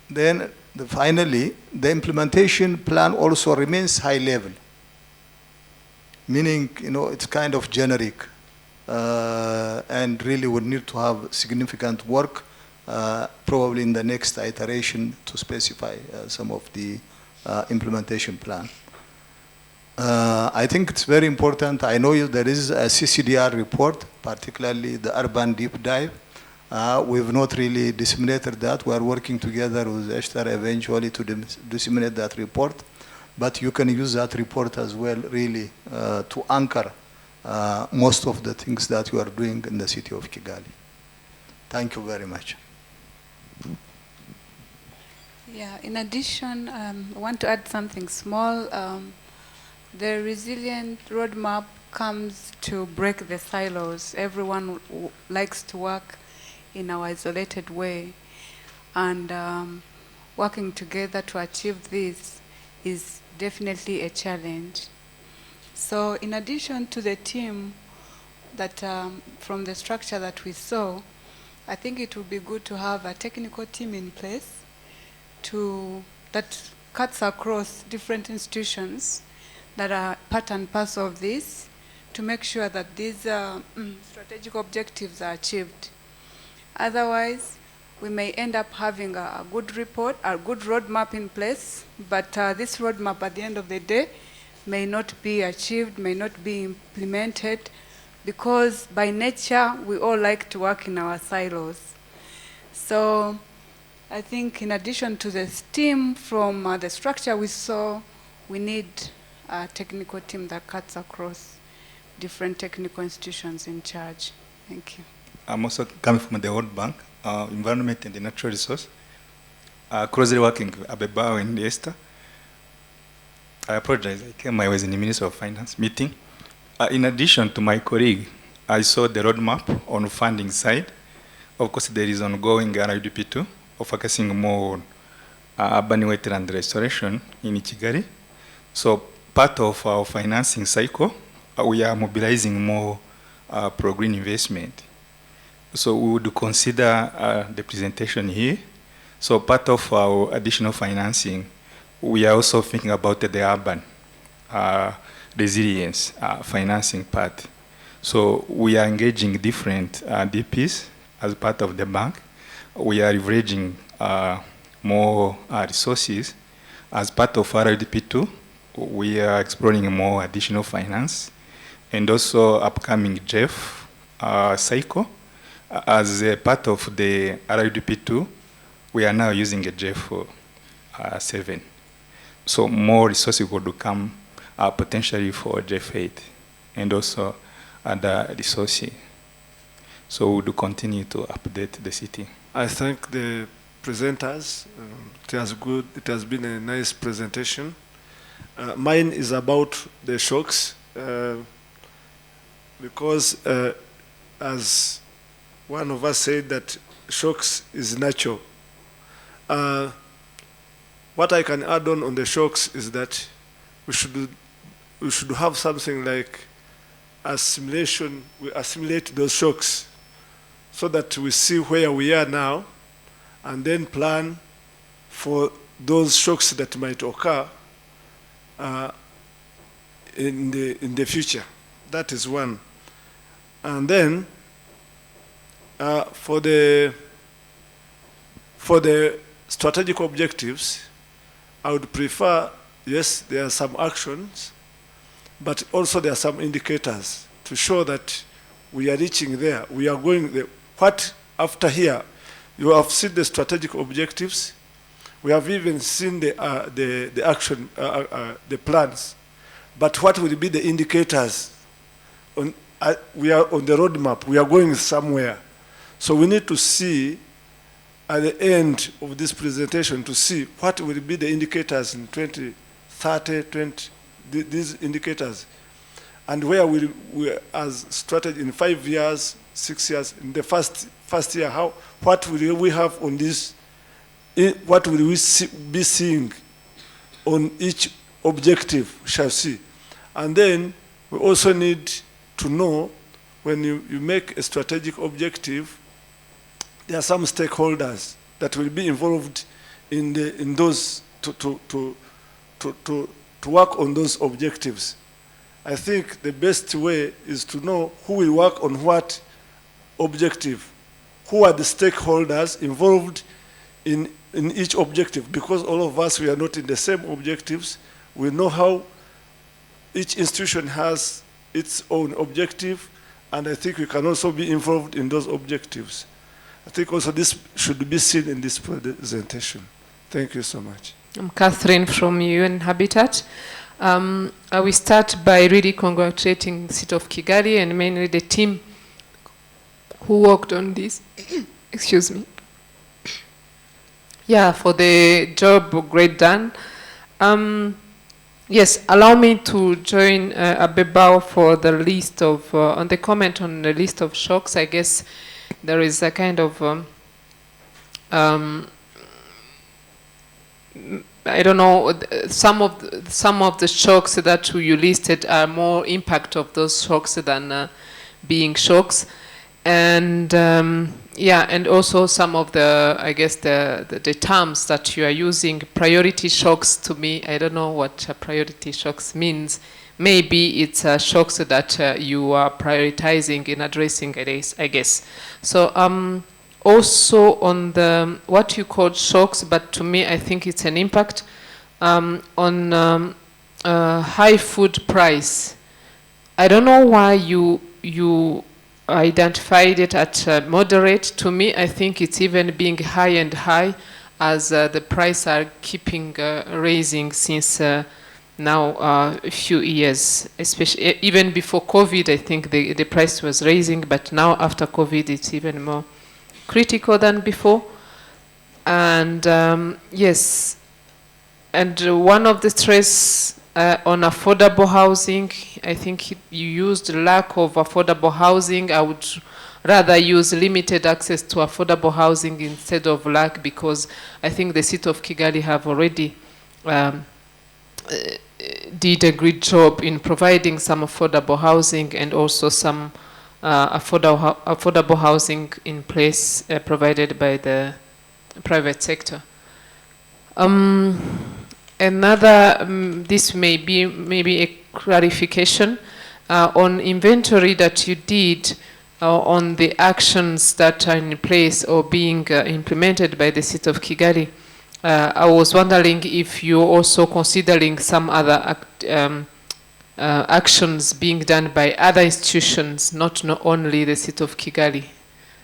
Then finally, the implementation plan also remains high level, meaning, you know, it's kind of generic and really would need to have significant work probably in the next iteration to specify some of the implementation plan. I think it's very important. I know there is a CCDR report, particularly the urban deep dive. We've not really disseminated that. We are working together with Esther eventually to disseminate that report. But you can use that report as well, really, to anchor most of the things that you are doing in the city of Kigali. Thank you very much. Yeah, in addition, I want to add something small. The resilient roadmap comes to break the silos. Everyone likes to work in our isolated way, and working together to achieve this is definitely a challenge. So in addition to the team that from the structure that we saw, I think it would be good to have a technical team in place that cuts across different institutions that are part and parcel of this, to make sure that these strategic objectives are achieved. Otherwise, we may end up having a good report, a good roadmap in place, but this roadmap at the end of the day may not be achieved, may not be implemented, because by nature, we all like to work in our silos. So I think in addition to the team from the structure we saw, we need a technical team that cuts across different technical institutions in charge. Thank you. I'm also coming from the World Bank, Environment and the Natural Resource, closely working with Abeba and Esther. I apologize, I was in the Ministry of Finance meeting. In addition to my colleague, I saw the roadmap on funding side. Of course, there is ongoing RIDP2, focusing more urban wetland restoration in Kigali. So part of our financing cycle, we are mobilizing more pro-green investment. So we would consider the presentation here. So part of our additional financing, we are also thinking about the urban resilience financing part. So we are engaging different DPs as part of the bank. We are leveraging more resources. As part of RDP2, we are exploring more additional finance, and also upcoming JEF cycle. As a part of the RDP2, we are now using a JEF 7. So more resources would come potentially for JEF 8, and also other resources. So we will continue to update the city. I thank the presenters. It has been a nice presentation. Mine is about the shocks, because as one of us said that shocks is natural. What I can add on the shocks is that we should have something like a simulation. We assimilate those shocks so that we see where we are now, and then plan for those shocks that might occur in the future. That is one. And then for the strategic objectives, I would prefer, yes, there are some actions, but also there are some indicators to show that we are reaching there. We are going there. What after here? You have seen the strategic objectives. We have even seen the action, the plans. But what will be the indicators? We are on the roadmap. We are going somewhere. So we need to see at the end of this presentation to see what will be the indicators in 2030, these indicators, and where we as strategy in 5 years, 6 years, in the first year, what will we have on this, what will we be seeing on each objective, we shall see. And then we also need to know when you make a strategic objective, there are some stakeholders that will be involved in those to work on those objectives. I think the best way is to know who will work on what objective, who are the stakeholders involved in each objective, because all of us, we are not in the same objectives. We know how each institution has its own objective, and I think we can also be involved in those objectives. I think also this should be seen in this presentation. Thank you so much. I'm Catherine from UN Habitat. I will start by really congratulating the City of Kigali and mainly the team who worked on this. Excuse me. Yeah, for the job great done. Yes, allow me to join Abeba for the list of, on the comment on the list of shocks. I guess there is a kind of, I don't know, some of the shocks that you listed are more impact of those shocks than being shocks. And yeah, and also some of the, I guess, the terms that you are using, priority shocks, to me, I don't know what priority shocks means. Maybe it's shocks that you are prioritizing in addressing, I guess. So also on the, what you call shocks, but to me, I think it's an impact on high food price. I don't know why you identified it at moderate. To me, I think it's even being high and high as the price are keeping raising since now a few years, especially even before COVID. I think the price was raising, but now after COVID, it's even more critical than before. And yes, and one of the stress on affordable housing, I think you used lack of affordable housing. I would rather use limited access to affordable housing instead of lack, because I think the city of Kigali have already did a great job in providing some affordable housing, and also some affordable housing in place provided by the private sector. Another, this may be maybe a clarification on inventory that you did on the actions that are in place or being implemented by the city of Kigali. I was wondering if you're also considering some other actions being done by other institutions, not only the city of Kigali,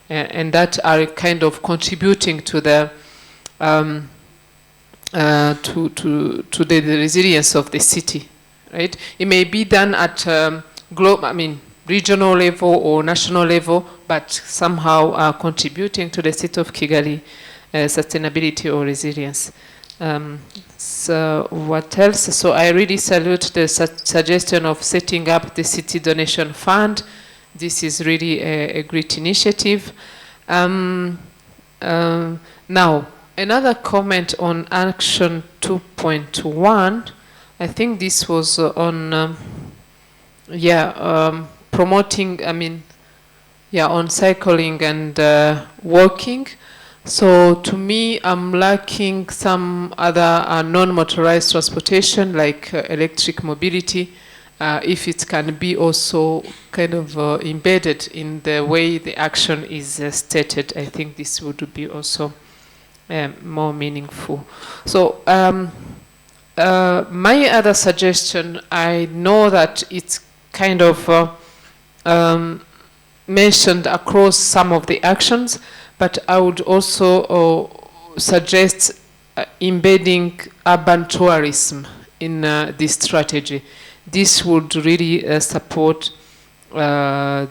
and that are kind of contributing to the to the resilience of the city, right? It may be done at regional level or national level, but somehow contributing to the city of Kigali sustainability or resilience. So what else? So I really salute the suggestion of setting up the city donation fund. This is really a great initiative. Now, another comment on action 2.1. I think this was on, promoting, on cycling and walking. So to me, I'm lacking some other non-motorized transportation, like electric mobility. If it can be also kind of embedded in the way the action is stated, I think this would be also more meaningful. So my other suggestion, I know that it's kind of mentioned across some of the actions, but I would also suggest embedding urban tourism in this strategy. This would really support the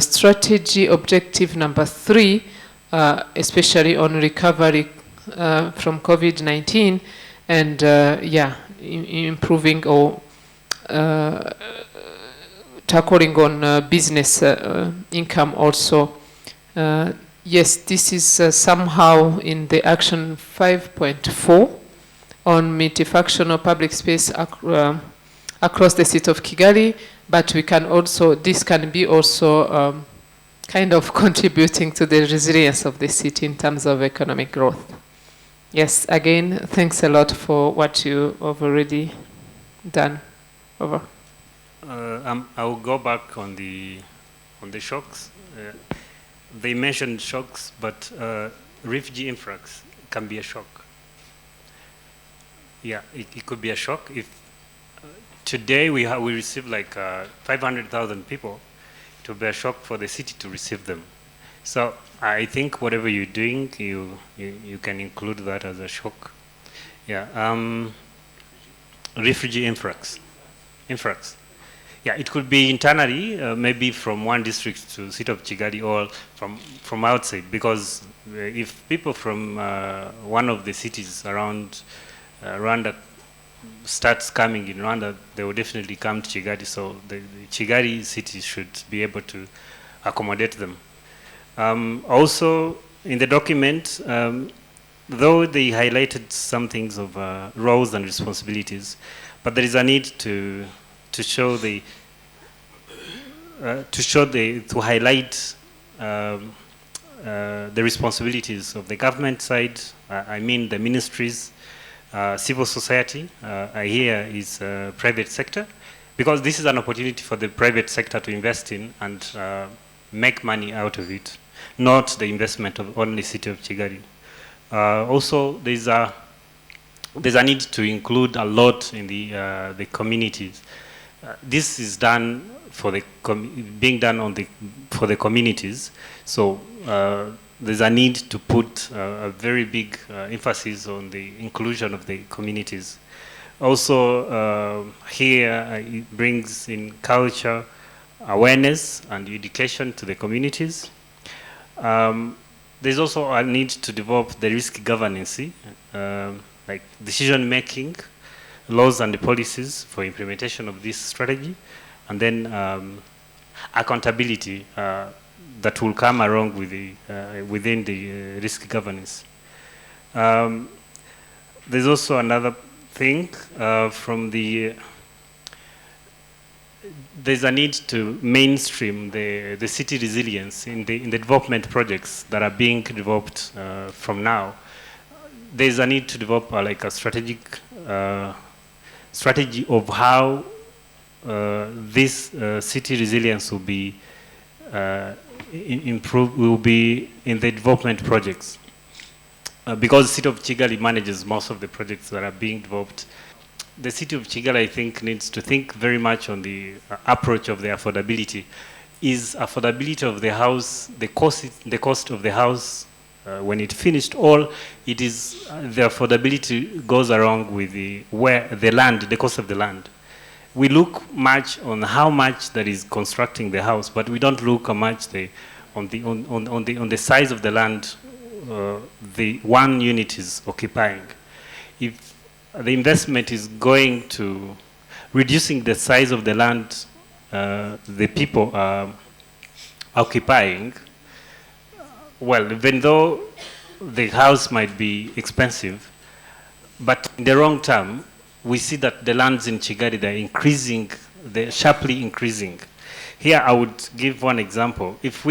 strategy objective number 3, especially on recovery from COVID-19, and improving or tackling on business income also. Yes, this is somehow in the action 5.4 on multifunctional public space across the city of Kigali, but we can also, this can be also kind of contributing to the resilience of the city in terms of economic growth. Yes, again, thanks a lot for what you have already done. Over. I will go back on the shocks. They mentioned shocks, but refugee influx can be a shock. Yeah, it could be a shock. If today we receive like 500,000 people, it will be a shock for the city to receive them. So I think whatever you're doing, you can include that as a shock. Yeah, refugee influx. Yeah, it could be internally, maybe from one district to city of Kigali, or from outside, because if people from one of the cities around Rwanda starts coming in Rwanda, they will definitely come to Kigali, so the Kigali city should be able to accommodate them. Also, in the document, though they highlighted some things of roles and responsibilities, but there is a need to highlight the responsibilities of the government side. I mean the ministries, civil society. Here is private sector, because this is an opportunity for the private sector to invest in and make money out of it, not the investment of only city of Kigali. Also, there's a need to include a lot in the communities. This is done for the for the communities. So there's a need to put a very big emphasis on the inclusion of the communities. Also, here it brings in culture, awareness, and education to the communities. There's also a need to develop the risk governance, like decision making, laws and the policies for implementation of this strategy, and then accountability. that will come along with the, within the risk governance. There's also another thing from the, there's a need to mainstream the city resilience in the development projects that are being developed from now. There's a need to develop like a strategic strategy of how this city resilience will be improved, will be in the development projects. Because the city of Kigali manages most of the projects that are being developed. The city of Kigali, I think, needs to think very much on the approach of the affordability. Is affordability of the house, the cost of the house when it finished, or it is the affordability goes along with the where the land, the cost of the land. We look much on how much that is constructing the house, but we don't look much on the size of the land the one unit is occupying. If the investment is going to reducing the size of the land the people are occupying, well, even though the house might be expensive, but in the long term, we see that the lands in Kigali, they're increasing, they're sharply increasing. Here, I would give one example. If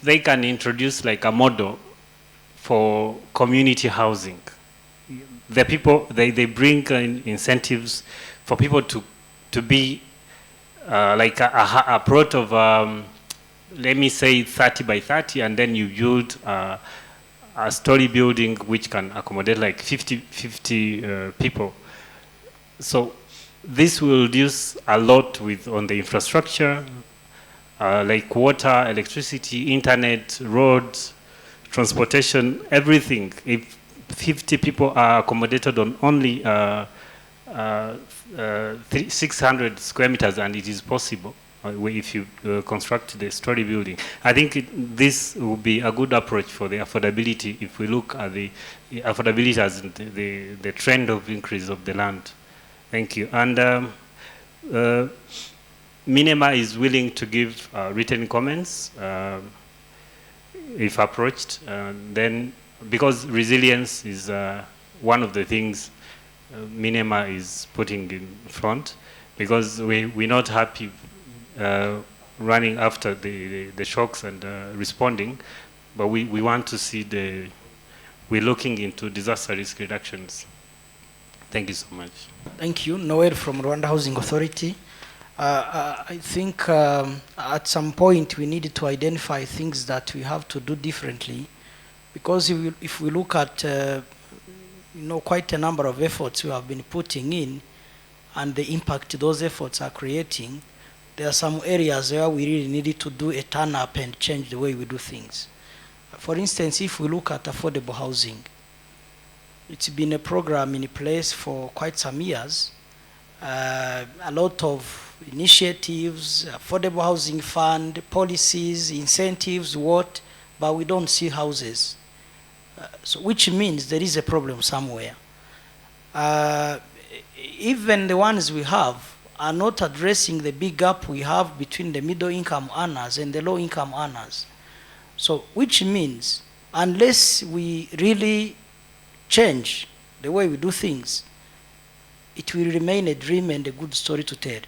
they can introduce like a model for community housing, the people, they bring in incentives for people to be like a plot of, let me say 30 by 30, and then you build a story building which can accommodate like 50 people. So this will reduce a lot on the infrastructure, like water, electricity, internet, roads, transportation, everything. If 50 people are accommodated on only 600 square meters, and it is possible if you construct the story building. I think this will be a good approach for the affordability if we look at the affordability as the trend of increase of the land. Thank you. And Minema is willing to give written comments if approached. Then, because resilience is one of the things Minema is putting in front, because we're not happy running after the shocks and responding, but we want to see we're looking into disaster risk reductions. Thank you so much. Thank you. Noel from Rwanda Housing Authority. I think at some point we needed to identify things that we have to do differently, because if we look at quite a number of efforts we have been putting in and the impact those efforts are creating, there are some areas where we really needed to do a turn up and change the way we do things. For instance, if we look at affordable housing, it's been a program in place for quite some years. A lot of initiatives, affordable housing fund, policies, incentives, but we don't see houses. So which means there is a problem somewhere. Even the ones we have are not addressing the big gap we have between the middle income earners and the low income earners. So which means unless we really change the way we do things, it will remain a dream and a good story to tell.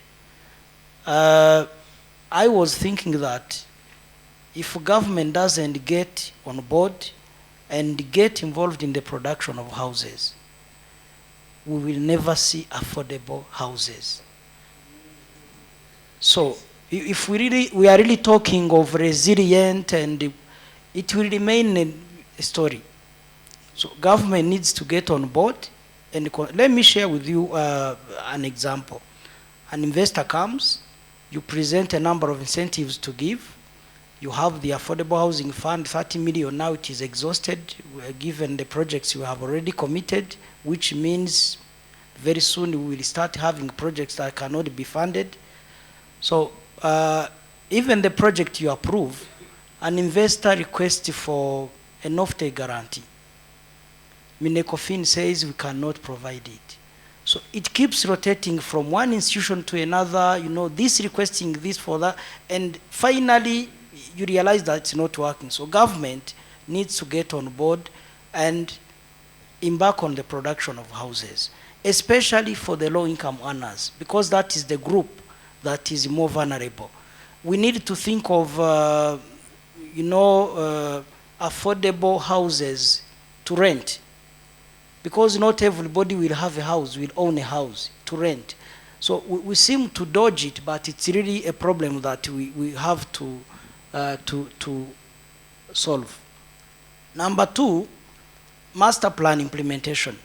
I was thinking that if government doesn't get on board and get involved in the production of houses, we will never see affordable houses. So if we are really talking of resilient, and it will remain a story. So government needs to get on board. And let me share with you an example. An investor comes, you present a number of incentives to give. You have the affordable housing fund, 30 million, now it is exhausted, given the projects you have already committed, which means very soon we will start having projects that cannot be funded. So even the project you approve, an investor requests for an off-take guarantee. Minecofin says we cannot provide it. So it keeps rotating from one institution to another, this requesting this for that, and finally you realize that it's not working. So government needs to get on board and embark on the production of houses, especially for the low-income earners, because that is the group that is more vulnerable. We need to think of, affordable houses to rent, because not everybody will have a house, will own a house to rent. So we seem to dodge it, but it's really a problem that we have to solve. Number two, master plan implementation.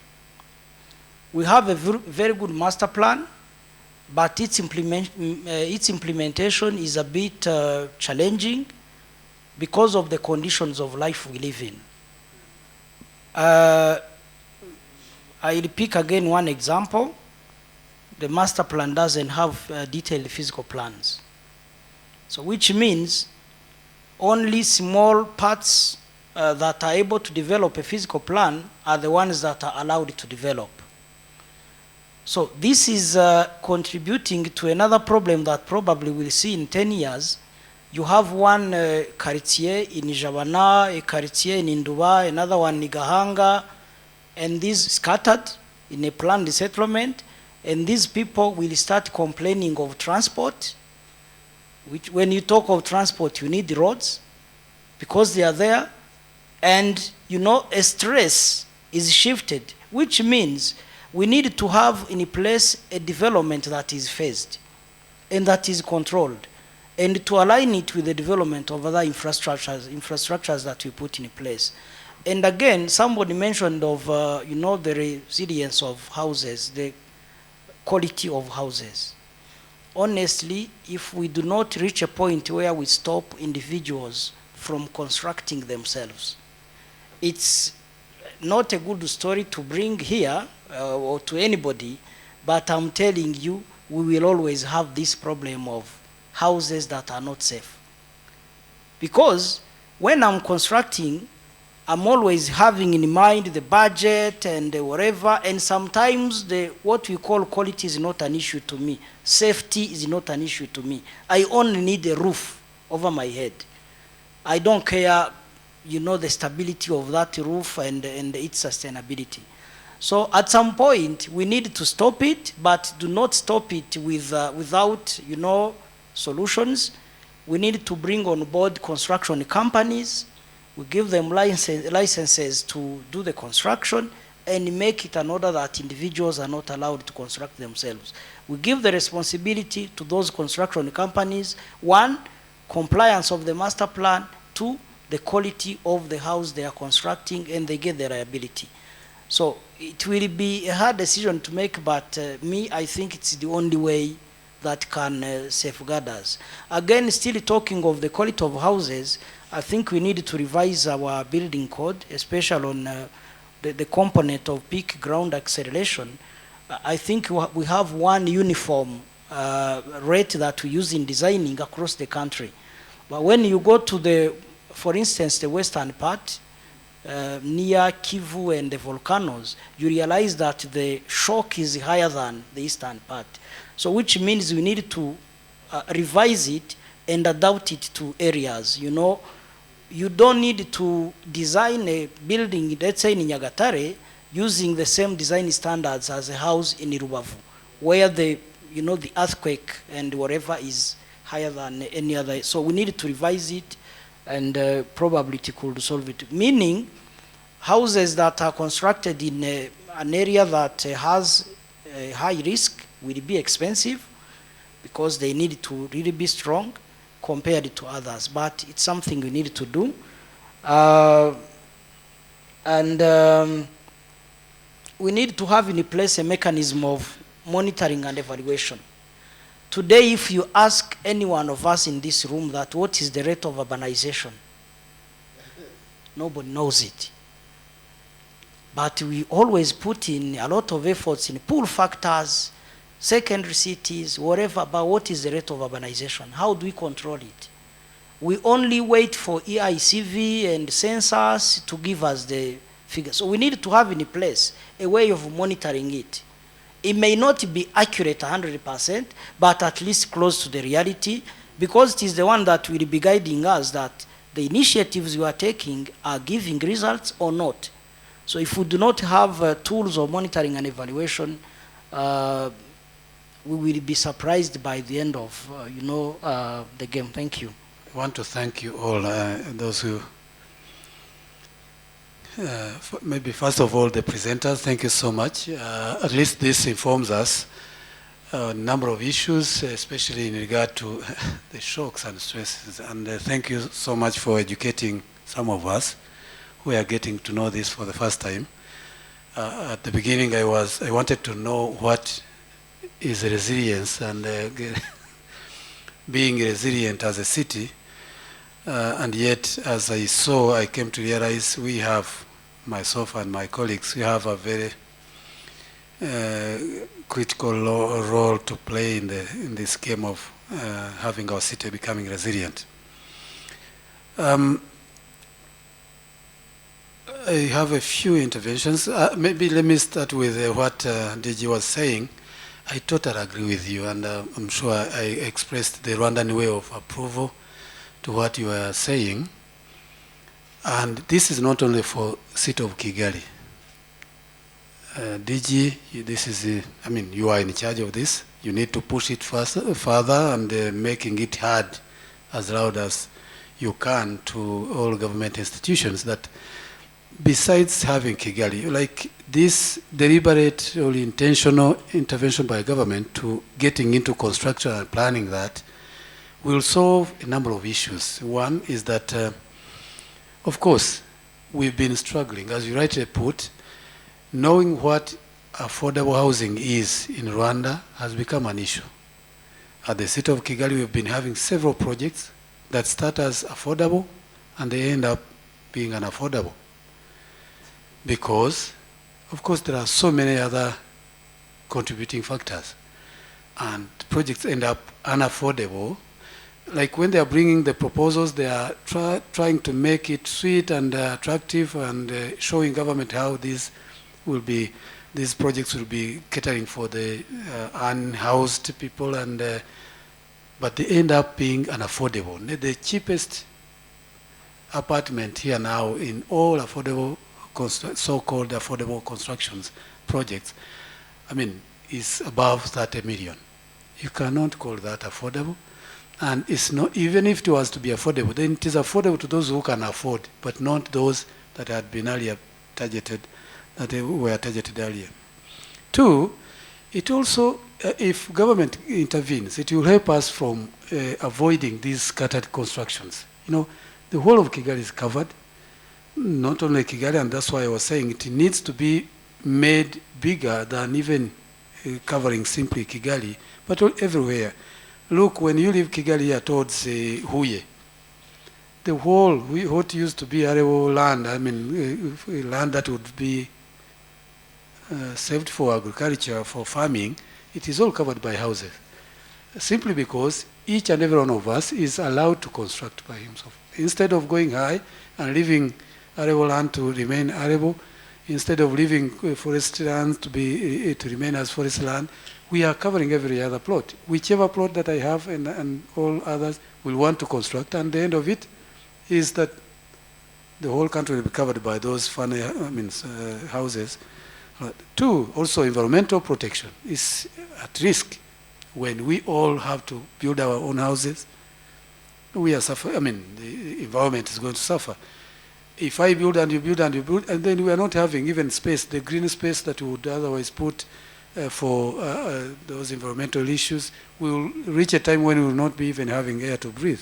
We have a very good master plan, but its implementation is a bit challenging because of the conditions of life we live in. I'll pick again one example. The master plan doesn't have detailed physical plans. So which means only small parts that are able to develop a physical plan are the ones that are allowed to develop. So this is contributing to another problem that probably we'll see in 10 years. You have one quartier in Jabana, a quartier in Induba, another one in Gahanga, and these scattered in a planned settlement, and these people will start complaining of transport, which when you talk of transport, you need the roads, because they are there, and a stress is shifted, which means we need to have in place a development that is phased and that is controlled, and to align it with the development of other infrastructures that we put in place. And again, somebody mentioned of the resilience of houses, the quality of houses. Honestly, if we do not reach a point where we stop individuals from constructing themselves, it's not a good story to bring here or to anybody, but I'm telling you, we will always have this problem of houses that are not safe. Because when I'm constructing, I'm always having in mind the budget and whatever, and sometimes what we call quality is not an issue to me. Safety is not an issue to me. I only need a roof over my head. I don't care, the stability of that roof and its sustainability. So at some point, we need to stop it, but do not stop it without, solutions. We need to bring on board construction companies. We give them licenses to do the construction and make it an order that individuals are not allowed to construct themselves. We give the responsibility to those construction companies. One, compliance of the master plan. Two, the quality of the house they are constructing, and they get the liability. So it will be a hard decision to make, but I think it's the only way that can safeguard us. Again, still talking of the quality of houses, I think we need to revise our building code, especially on the component of peak ground acceleration. I think we have one uniform rate that we use in designing across the country. But when you go to for instance, the western part, near Kivu and the volcanoes, you realize that the shock is higher than the eastern part. So which means we need to revise it and adapt it to areas. You don't need to design a building, let's say in Nyagatare, using the same design standards as a house in Rubavu, where the earthquake and whatever is higher than any other. So we need to revise it, and probably it could solve it. Meaning, houses that are constructed in an area that has a high risk will be expensive because they need to really be strong compared to others. But it's something we need to do. We need to have in place a mechanism of monitoring and evaluation. Today, if you ask any one of us in this room that what is the rate of urbanization, nobody knows it. But we always put in a lot of efforts in pull factors, secondary cities, whatever, about what is the rate of urbanization. How do we control it? We only wait for EICV and census to give us the figures. So we need to have in place a way of monitoring it. It may not be accurate 100%, but at least close to the reality. because it is the one that will be guiding us that the initiatives we are taking are giving results or not. So if we do not have tools of monitoring and evaluation, we will be surprised by the end of, the game. Thank you. I want to thank you all, those who, maybe first of all, the presenters, thank you so much. At least this informs us a number of issues, especially in regard to the shocks and stresses. And thank you so much for educating some of us who are getting to know this for the first time. At the beginning, I wanted to know what is resilience, and being resilient as a city. And yet, as I came to realize we have, myself and my colleagues, we have a very critical role to play in this game of having our city becoming resilient. I have a few interventions. Maybe let me start with what DG was saying. I totally agree with you, and I'm sure I expressed the Rwandan way of approval to what you are saying. And this is not only for city of Kigali. DG, this is, you are in charge of this. You need to push it further and making it hard as loud as you can to all government institutions that besides having Kigali, like this deliberate or intentional intervention by government to getting into construction and planning that will solve a number of issues. One is that, of course, we've been struggling, as you rightly put, knowing what affordable housing is in Rwanda has become an issue. At the city of Kigali, we've been having several projects that start as affordable and they end up being unaffordable. Because, of course, there are so many other contributing factors. And projects end up unaffordable. Like when they are bringing the proposals, they are trying to make it sweet and attractive and showing government how these projects will be catering for the unhoused people, but they end up being unaffordable. The cheapest apartment here now in all affordable, so-called affordable constructions projects, is above 30 million. You cannot call that affordable. And it's not, even if it was to be affordable, then it is affordable to those who can afford, but not those that had been earlier targeted, that they were targeted earlier. Two, it also, if government intervenes, it will help us from avoiding these scattered constructions. The whole of Kigali is covered, not only Kigali, and that's why I was saying it needs to be made bigger than even covering simply Kigali, but everywhere. Look, when you leave Kigali here towards Huye, the whole, what used to be arable land, land that would be saved for agriculture, for farming, it is all covered by houses. Simply because each and every one of us is allowed to construct by himself. Instead of going high and leaving arable land to remain arable, instead of leaving forest land to remain as forest land, we are covering every other plot. Whichever plot that I have and all others will want to construct, and the end of it is that the whole country will be covered by those houses. Two, also environmental protection is at risk when we all have to build our own houses. We are suffering, the environment is going to suffer. If I build and you build and you build, and then we are not having even space, the green space that we would otherwise put for those environmental issues, we will reach a time when we will not be even having air to breathe.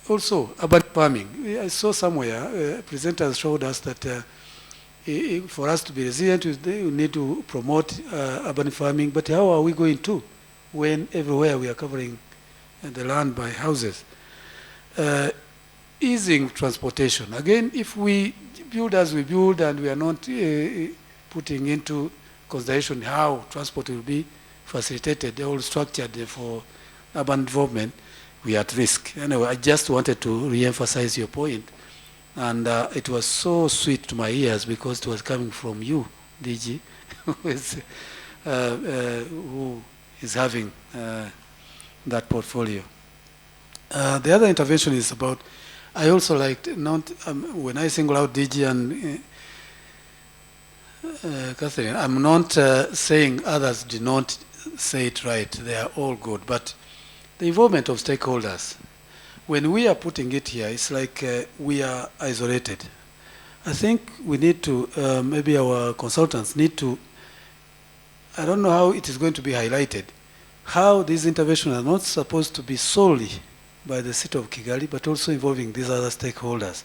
Also, urban farming. I saw somewhere, presenters showed us that for us to be resilient, we need to promote urban farming, but how are we going to when everywhere we are covering the land by houses? Easing transportation. Again, if we build as we build and we are not putting into consideration how transport will be facilitated, all structured for urban development, we are at risk. Anyway, I just wanted to re-emphasize your point. And it was so sweet to my ears because it was coming from you, DG, who is having that portfolio. The other intervention is about, I also liked, not, when I single out DG and Catherine, I'm not saying others did not say it right. They are all good. But the involvement of stakeholders, when we are putting it here, it's like we are isolated. I think we need to, maybe our consultants need to, I don't know how it is going to be highlighted, how these interventions are not supposed to be solely by the city of Kigali, but also involving these other stakeholders.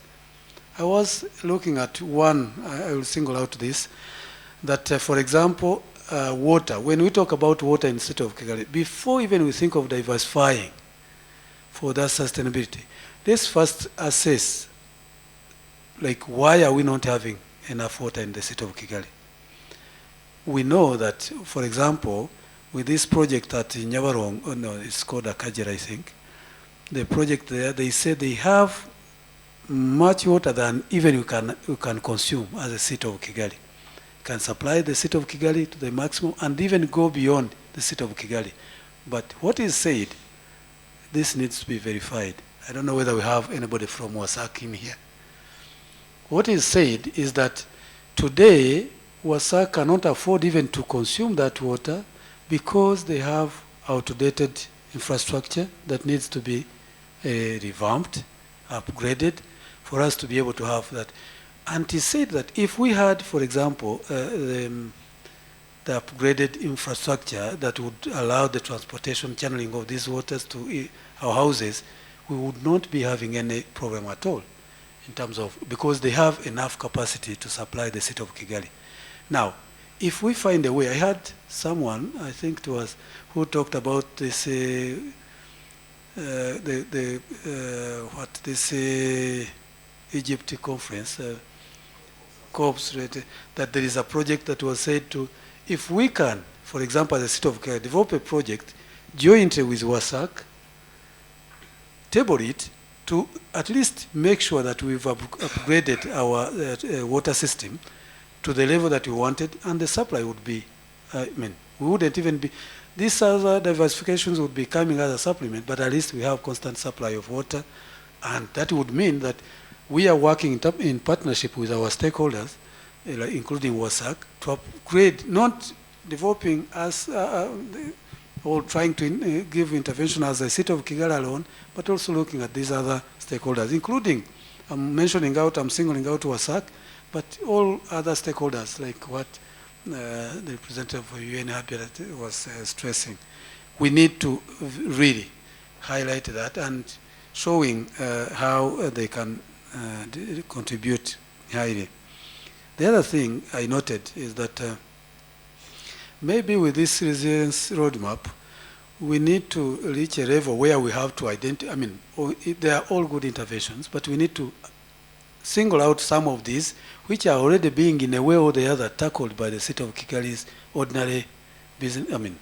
I was looking at one, I will single out this, that for example, water. When we talk about water in the city of Kigali, before even we think of diversifying for that sustainability, let's first assess, like, why are we not having enough water in the city of Kigali? We know that, for example, with this project at Nyabarong, oh no, it's called Akajira, I think, the project there, they say they have much water than even we can consume as a city of Kigali. Can supply the city of Kigali to the maximum and even go beyond the city of Kigali. But what is said, this needs to be verified. I don't know whether we have anybody from WASAC in here. What is said is that today WASAC cannot afford even to consume that water because they have outdated infrastructure that needs to be revamped, upgraded, for us to be able to have that. And he said that if we had, for example, the upgraded infrastructure that would allow the transportation channeling of these waters to our houses, we would not be having any problem at all in terms of, because they have enough capacity to supply the city of Kigali. Now, if we find a way, I had someone, I think it was, who talked about this, Egypt conference, COPS, that there is a project that was said to, if we can, for example, as a city of Kigali, develop a project jointly with WASAC, table it to at least make sure that we've upgraded our water system to the level that we wanted, and the supply would be, I mean, we wouldn't even be, these other diversifications would be coming as a supplement, but at least we have constant supply of water, and that would mean that we are working in partnership with our stakeholders, including WASAC, to upgrade, not developing as, or trying to give intervention as a city of Kigali alone, but also looking at these other stakeholders, including, I'm singling out WASAC, but all other stakeholders, like what the representative of UN Habitat was stressing. We need to really highlight that and showing how they can contribute highly. The other thing I noted is that maybe with this resilience roadmap, we need to reach a level where we have to identify, I mean, they are all good interventions, but we need to single out some of these which are already being in a way or the other tackled by the city of Kigali's ordinary business, I mean,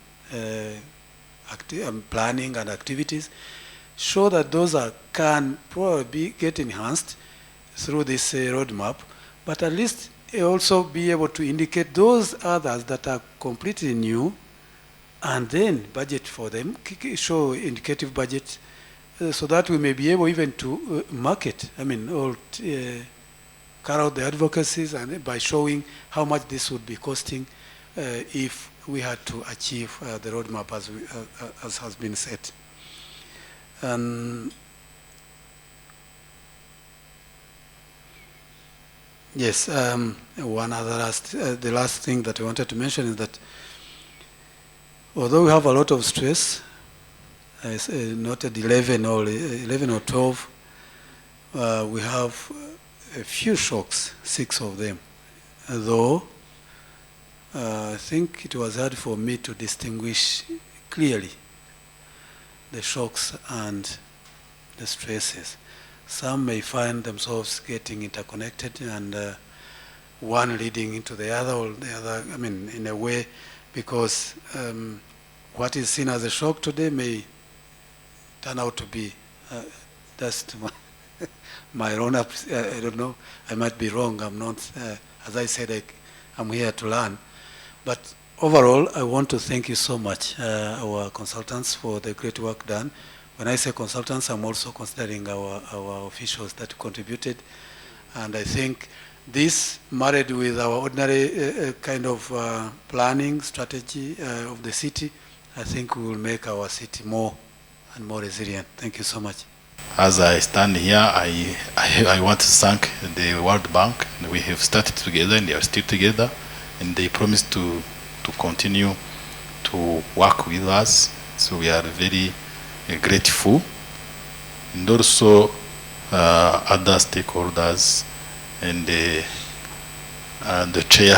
planning and activities, show that those can probably get enhanced through this roadmap, but at least also be able to indicate those others that are completely new, and then budget for them, show indicative budget, so that we may be able even to market, I mean, or carry out the advocacies and by showing how much this would be costing if we had to achieve the roadmap as has been set. Yes, one other the last thing that I wanted to mention is that although we have a lot of stress, as noted 11 or 12, we have a few shocks, 6 of them. Though I think it was hard for me to distinguish clearly the shocks and the stresses. Some may find themselves getting interconnected and one leading into the other, or the other, I mean, in a way, because what is seen as a shock today may turn out to be just my own, I don't know, I might be wrong, I'm not, as I said, I'm here to learn. But overall, I want to thank you so much, our consultants, for the great work done. When I say consultants, I'm also considering our officials that contributed. And I think this, married with our ordinary kind of planning strategy of the city, I think we will make our city more and more resilient. Thank you so much. As I stand here, I want to thank the World Bank. We have started together and they are still together, and they promised to continue to work with us. So we are very grateful. And also other stakeholders, and the chair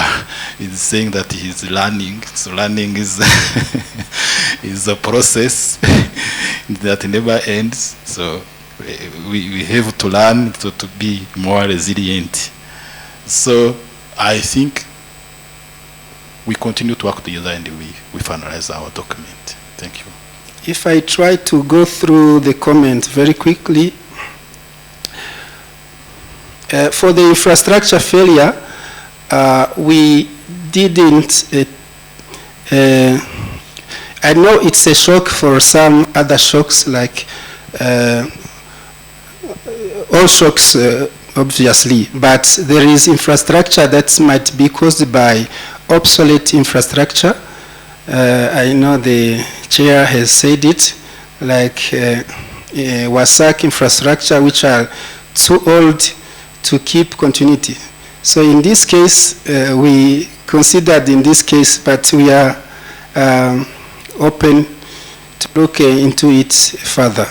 is saying that he's learning. So learning is is a process that never ends. So we have to learn to be more resilient. So I think we continue to work together and we finalize our document. Thank you. If I try to go through the comment very quickly, for the infrastructure failure, we didn't, I know it's a shock for some other shocks, like all shocks, obviously, but there is infrastructure that might be caused by obsolete infrastructure. I know the chair has said it, like WASAC infrastructure, which are too old to keep continuity. So in this case, we considered in this case, but we are open to look into it further.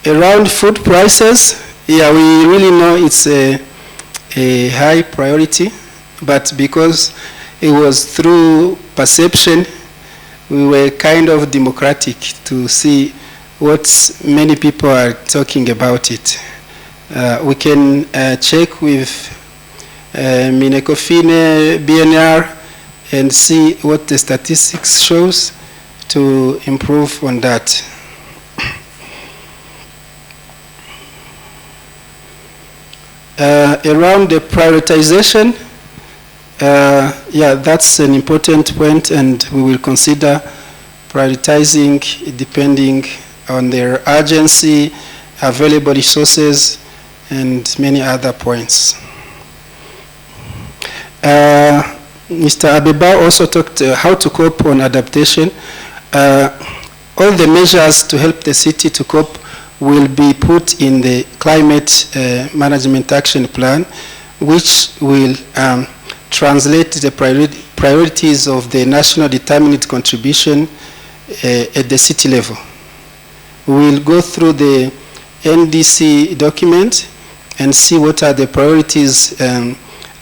Around food prices, yeah, we really know it's a high priority, but because it was through perception, we were kind of democratic to see what many people are talking about it. We can check with Minecofine, BNR, and see what the statistics shows to improve on that. Around the prioritization, yeah, that's an important point, and we will consider prioritizing depending on their urgency, available resources, and many other points. Mr. Abeba also talked how to cope on adaptation. All the measures to help the city to cope will be put in the climate management action plan, which will translate the priorities of the national determined contribution at the city level. We will go through the NDC document and see what are the priorities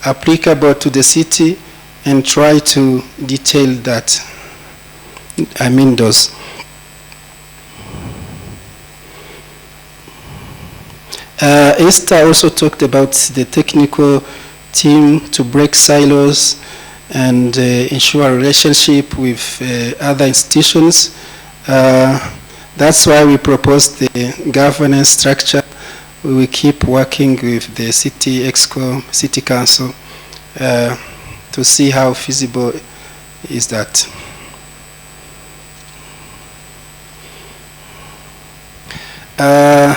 applicable to the city and try to detail that. I mean those. Esther also talked about the technical team to break silos and ensure a relationship with other institutions. That's why we proposed the governance structure. We will keep working with the city exco, city council, to see how feasible is that.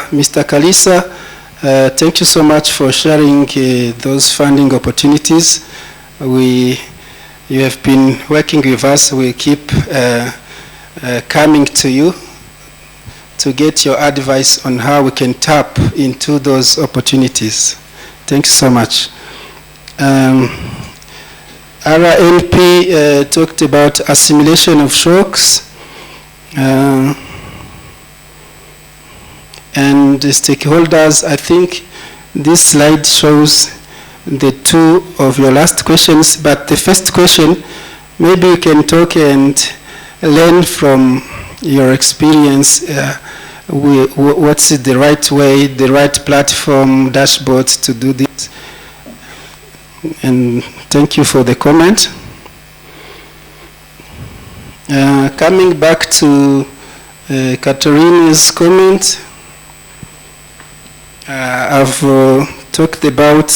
Mr. Kalisa, thank you so much for sharing those funding opportunities. You have been working with us. We keep coming to you to get your advice on how we can tap into those opportunities. Thank you so much. RNP talked about assimilation of shocks. And the stakeholders, I think this slide shows the two of your last questions, but the first question, maybe you can talk and learn from your experience, what's the right way, the right platform, dashboard to do this. And thank you for the comment. Coming back to Katarina's comment, I've talked about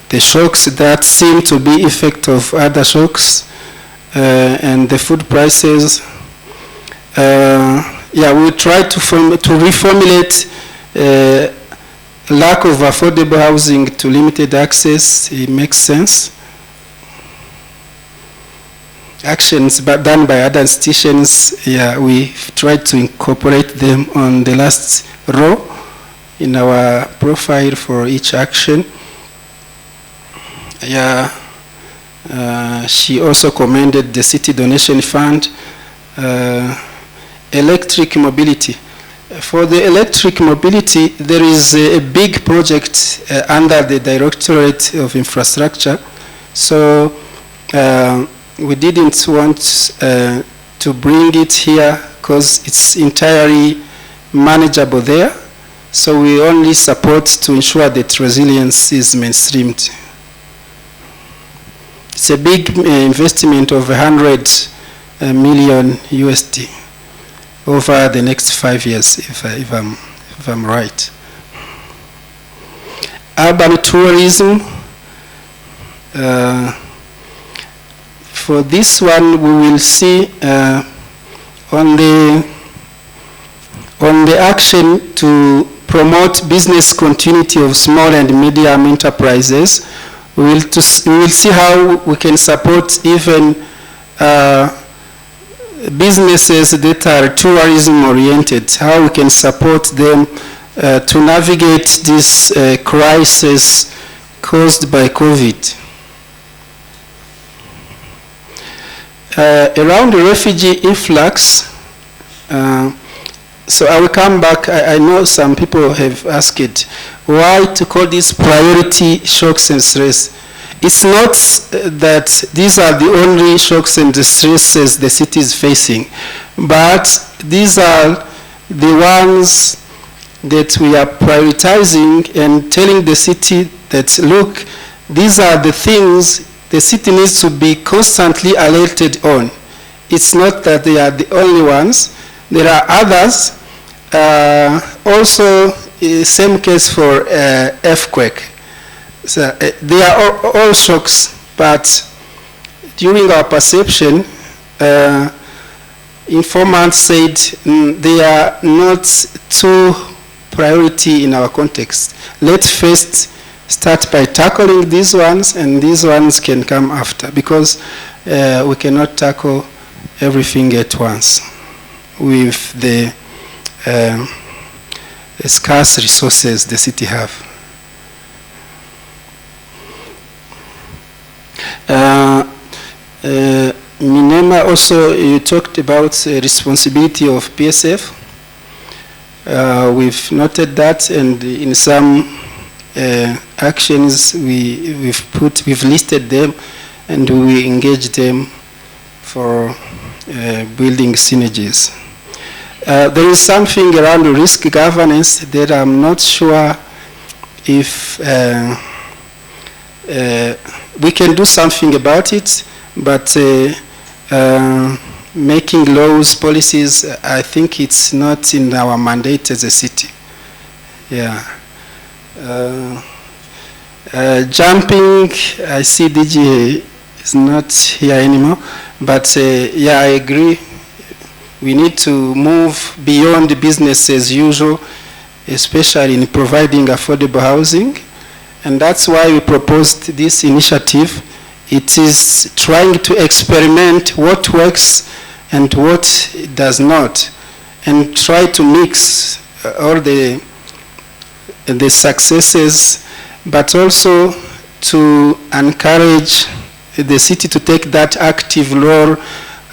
the shocks that seem to be effect of other shocks, and the food prices. We try to reformulate lack of affordable housing to limited access. It makes sense. Actions done by other institutions, we tried to incorporate them on the last row in our profile for each action. She also commended the city donation fund. Electric mobility. For the electric mobility, there is a big project under the Directorate of Infrastructure. So we didn't want to bring it here because it's entirely manageable there. So we only support to ensure that resilience is mainstreamed. It's a big investment of 100 million USD over the next 5 years, if I'm right. Urban tourism. For this one, we will see on the action to promote business continuity of small and medium enterprises. We will see how we can support even businesses that are tourism oriented, how we can support them to navigate this crisis caused by COVID. Around the refugee influx, so I will come back. I know some people have asked why to call this priority shocks and stress. It's not that these are the only shocks and stresses the city is facing, but these are the ones that we are prioritizing and telling the city that, look, these are the things the city needs to be constantly alerted on. It's not that they are the only ones. There are others. Also, same case for earthquake. So, they are all shocks, but during our perception, informants said they are not too priority in our context. Let's first start by tackling these ones, and these ones can come after, because we cannot tackle everything at once with the scarce resources the city have. Minema also, you talked about responsibility of PSF. We've noted that, and in some actions we've listed them, and we engage them for building synergies. There is something around risk governance that I'm not sure if we can do something about it, but making laws, policies, I think it's not in our mandate as a city. Yeah. Jumping, I see DG is not here anymore, but yeah, I agree. We need to move beyond the business as usual, especially in providing affordable housing. And that's why we proposed this initiative. It is trying to experiment what works and what does not, and try to mix all the successes, but also to encourage the city to take that active role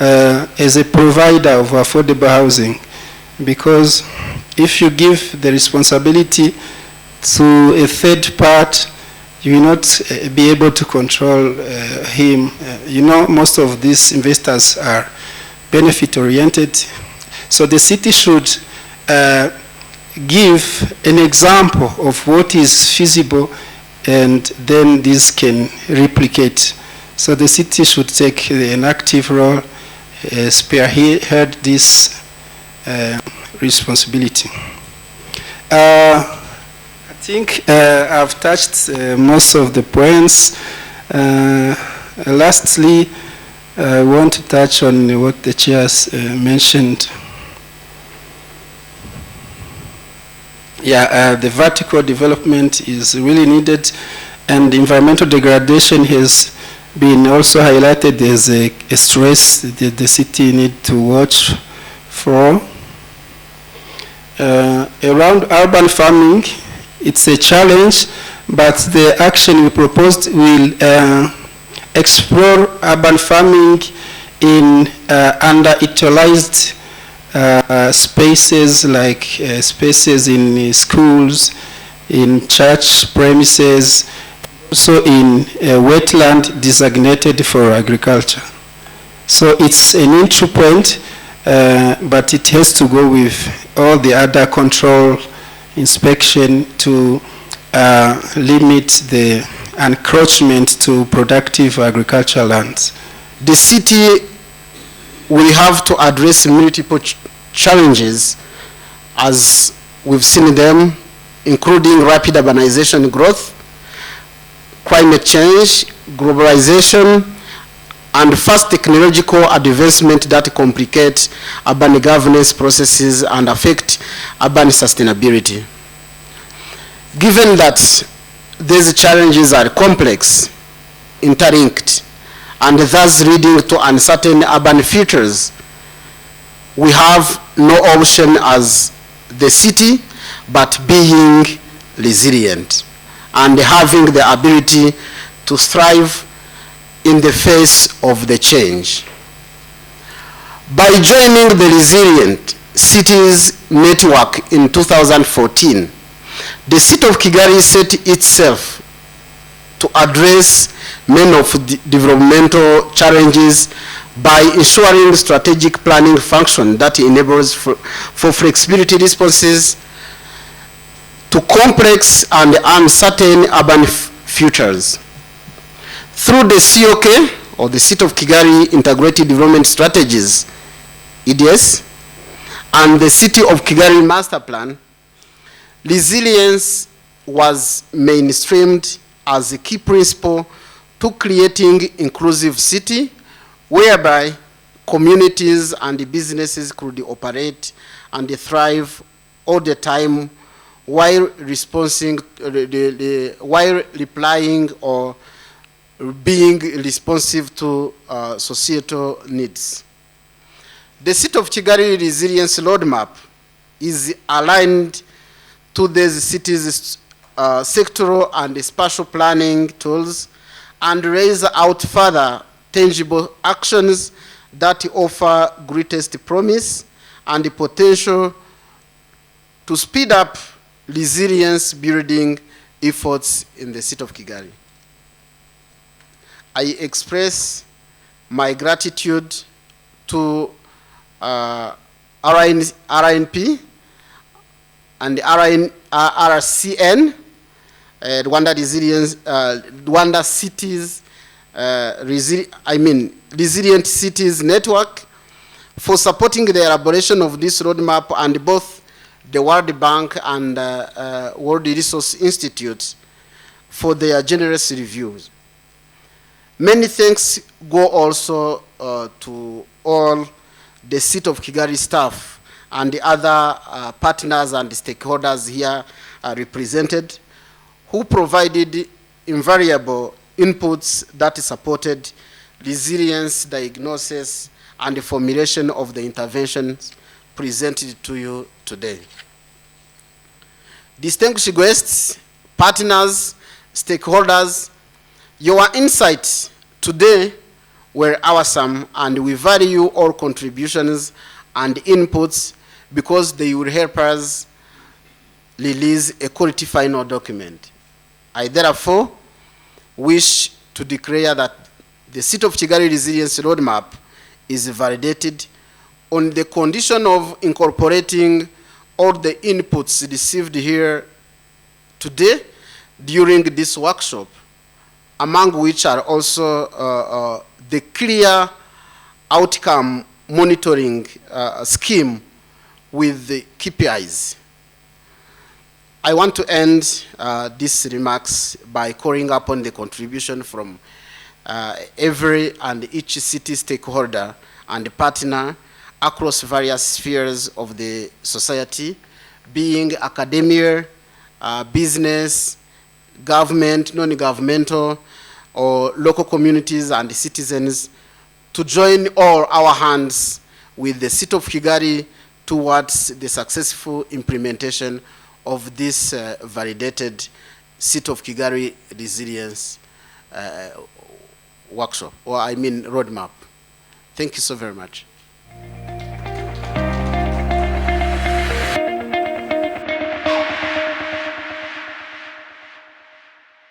as a provider of affordable housing. Because if you give the responsibility to a third part, you will not be able to control him. You know, most of these investors are benefit-oriented. So the city should give an example of what is feasible, and then this can replicate. So the city should take an active role, spearhead this responsibility. think I've touched most of the points. Lastly, I want to touch on what the chairs mentioned. Yeah, the vertical development is really needed, and environmental degradation has been also highlighted as a stress that the city need to watch for. Around urban farming, it's a challenge, but the action we proposed will explore urban farming in underutilized spaces, like spaces in schools, in church premises, also in wetland designated for agriculture. So it's an entry point, but it has to go with all the other control inspection to limit the encroachment to productive agricultural lands. The city will have to address multiple challenges as we've seen them, including rapid urbanization growth, climate change, globalization, and fast technological advancement that complicate urban governance processes and affect urban sustainability. Given that these challenges are complex, interlinked, and thus leading to uncertain urban futures, we have no option as the city but being resilient and having the ability to thrive in the face of the change. By joining the Resilient Cities Network in 2014, the city of Kigali set itself to address many of the developmental challenges by ensuring strategic planning function that enables for flexibility responses to complex and uncertain urban futures. Through the COK, or the City of Kigali Integrated Development Strategies, EDS, and the City of Kigali Master Plan, resilience was mainstreamed as a key principle to creating inclusive city, whereby communities and businesses could operate and thrive all the time while while replying or being responsive to societal needs. The City of Kigali Resilience Roadmap is aligned to the city's sectoral and spatial planning tools and raise out further tangible actions that offer greatest promise and the potential to speed up resilience building efforts in the city of Kigali. I express my gratitude to RNP and RCN, Rwanda Resilience, Rwanda Cities, Resilient Cities Network, for supporting the elaboration of this roadmap, and both the World Bank and World Resource Institute for their generous reviews. Many thanks go also to all the City of Kigali staff and the other partners and stakeholders here represented, who provided invaluable inputs that supported resilience diagnosis and the formulation of the interventions presented to you today. Distinguished guests, partners, stakeholders, your insights today were awesome, and we value all contributions and inputs because they will help us release a quality final document. I therefore wish to declare that the City of Kigali Resilience Roadmap is validated on the condition of incorporating all the inputs received here today during this workshop, among which are also the clear outcome monitoring scheme with the KPIs. I want to end these remarks by calling upon the contribution from every and each city stakeholder and partner across various spheres of the society, being academia, business, government, non-governmental, or local communities and citizens, to join all our hands with the City of Kigali towards the successful implementation of this validated City of Kigali Resilience workshop, or I mean roadmap. Thank you so very much.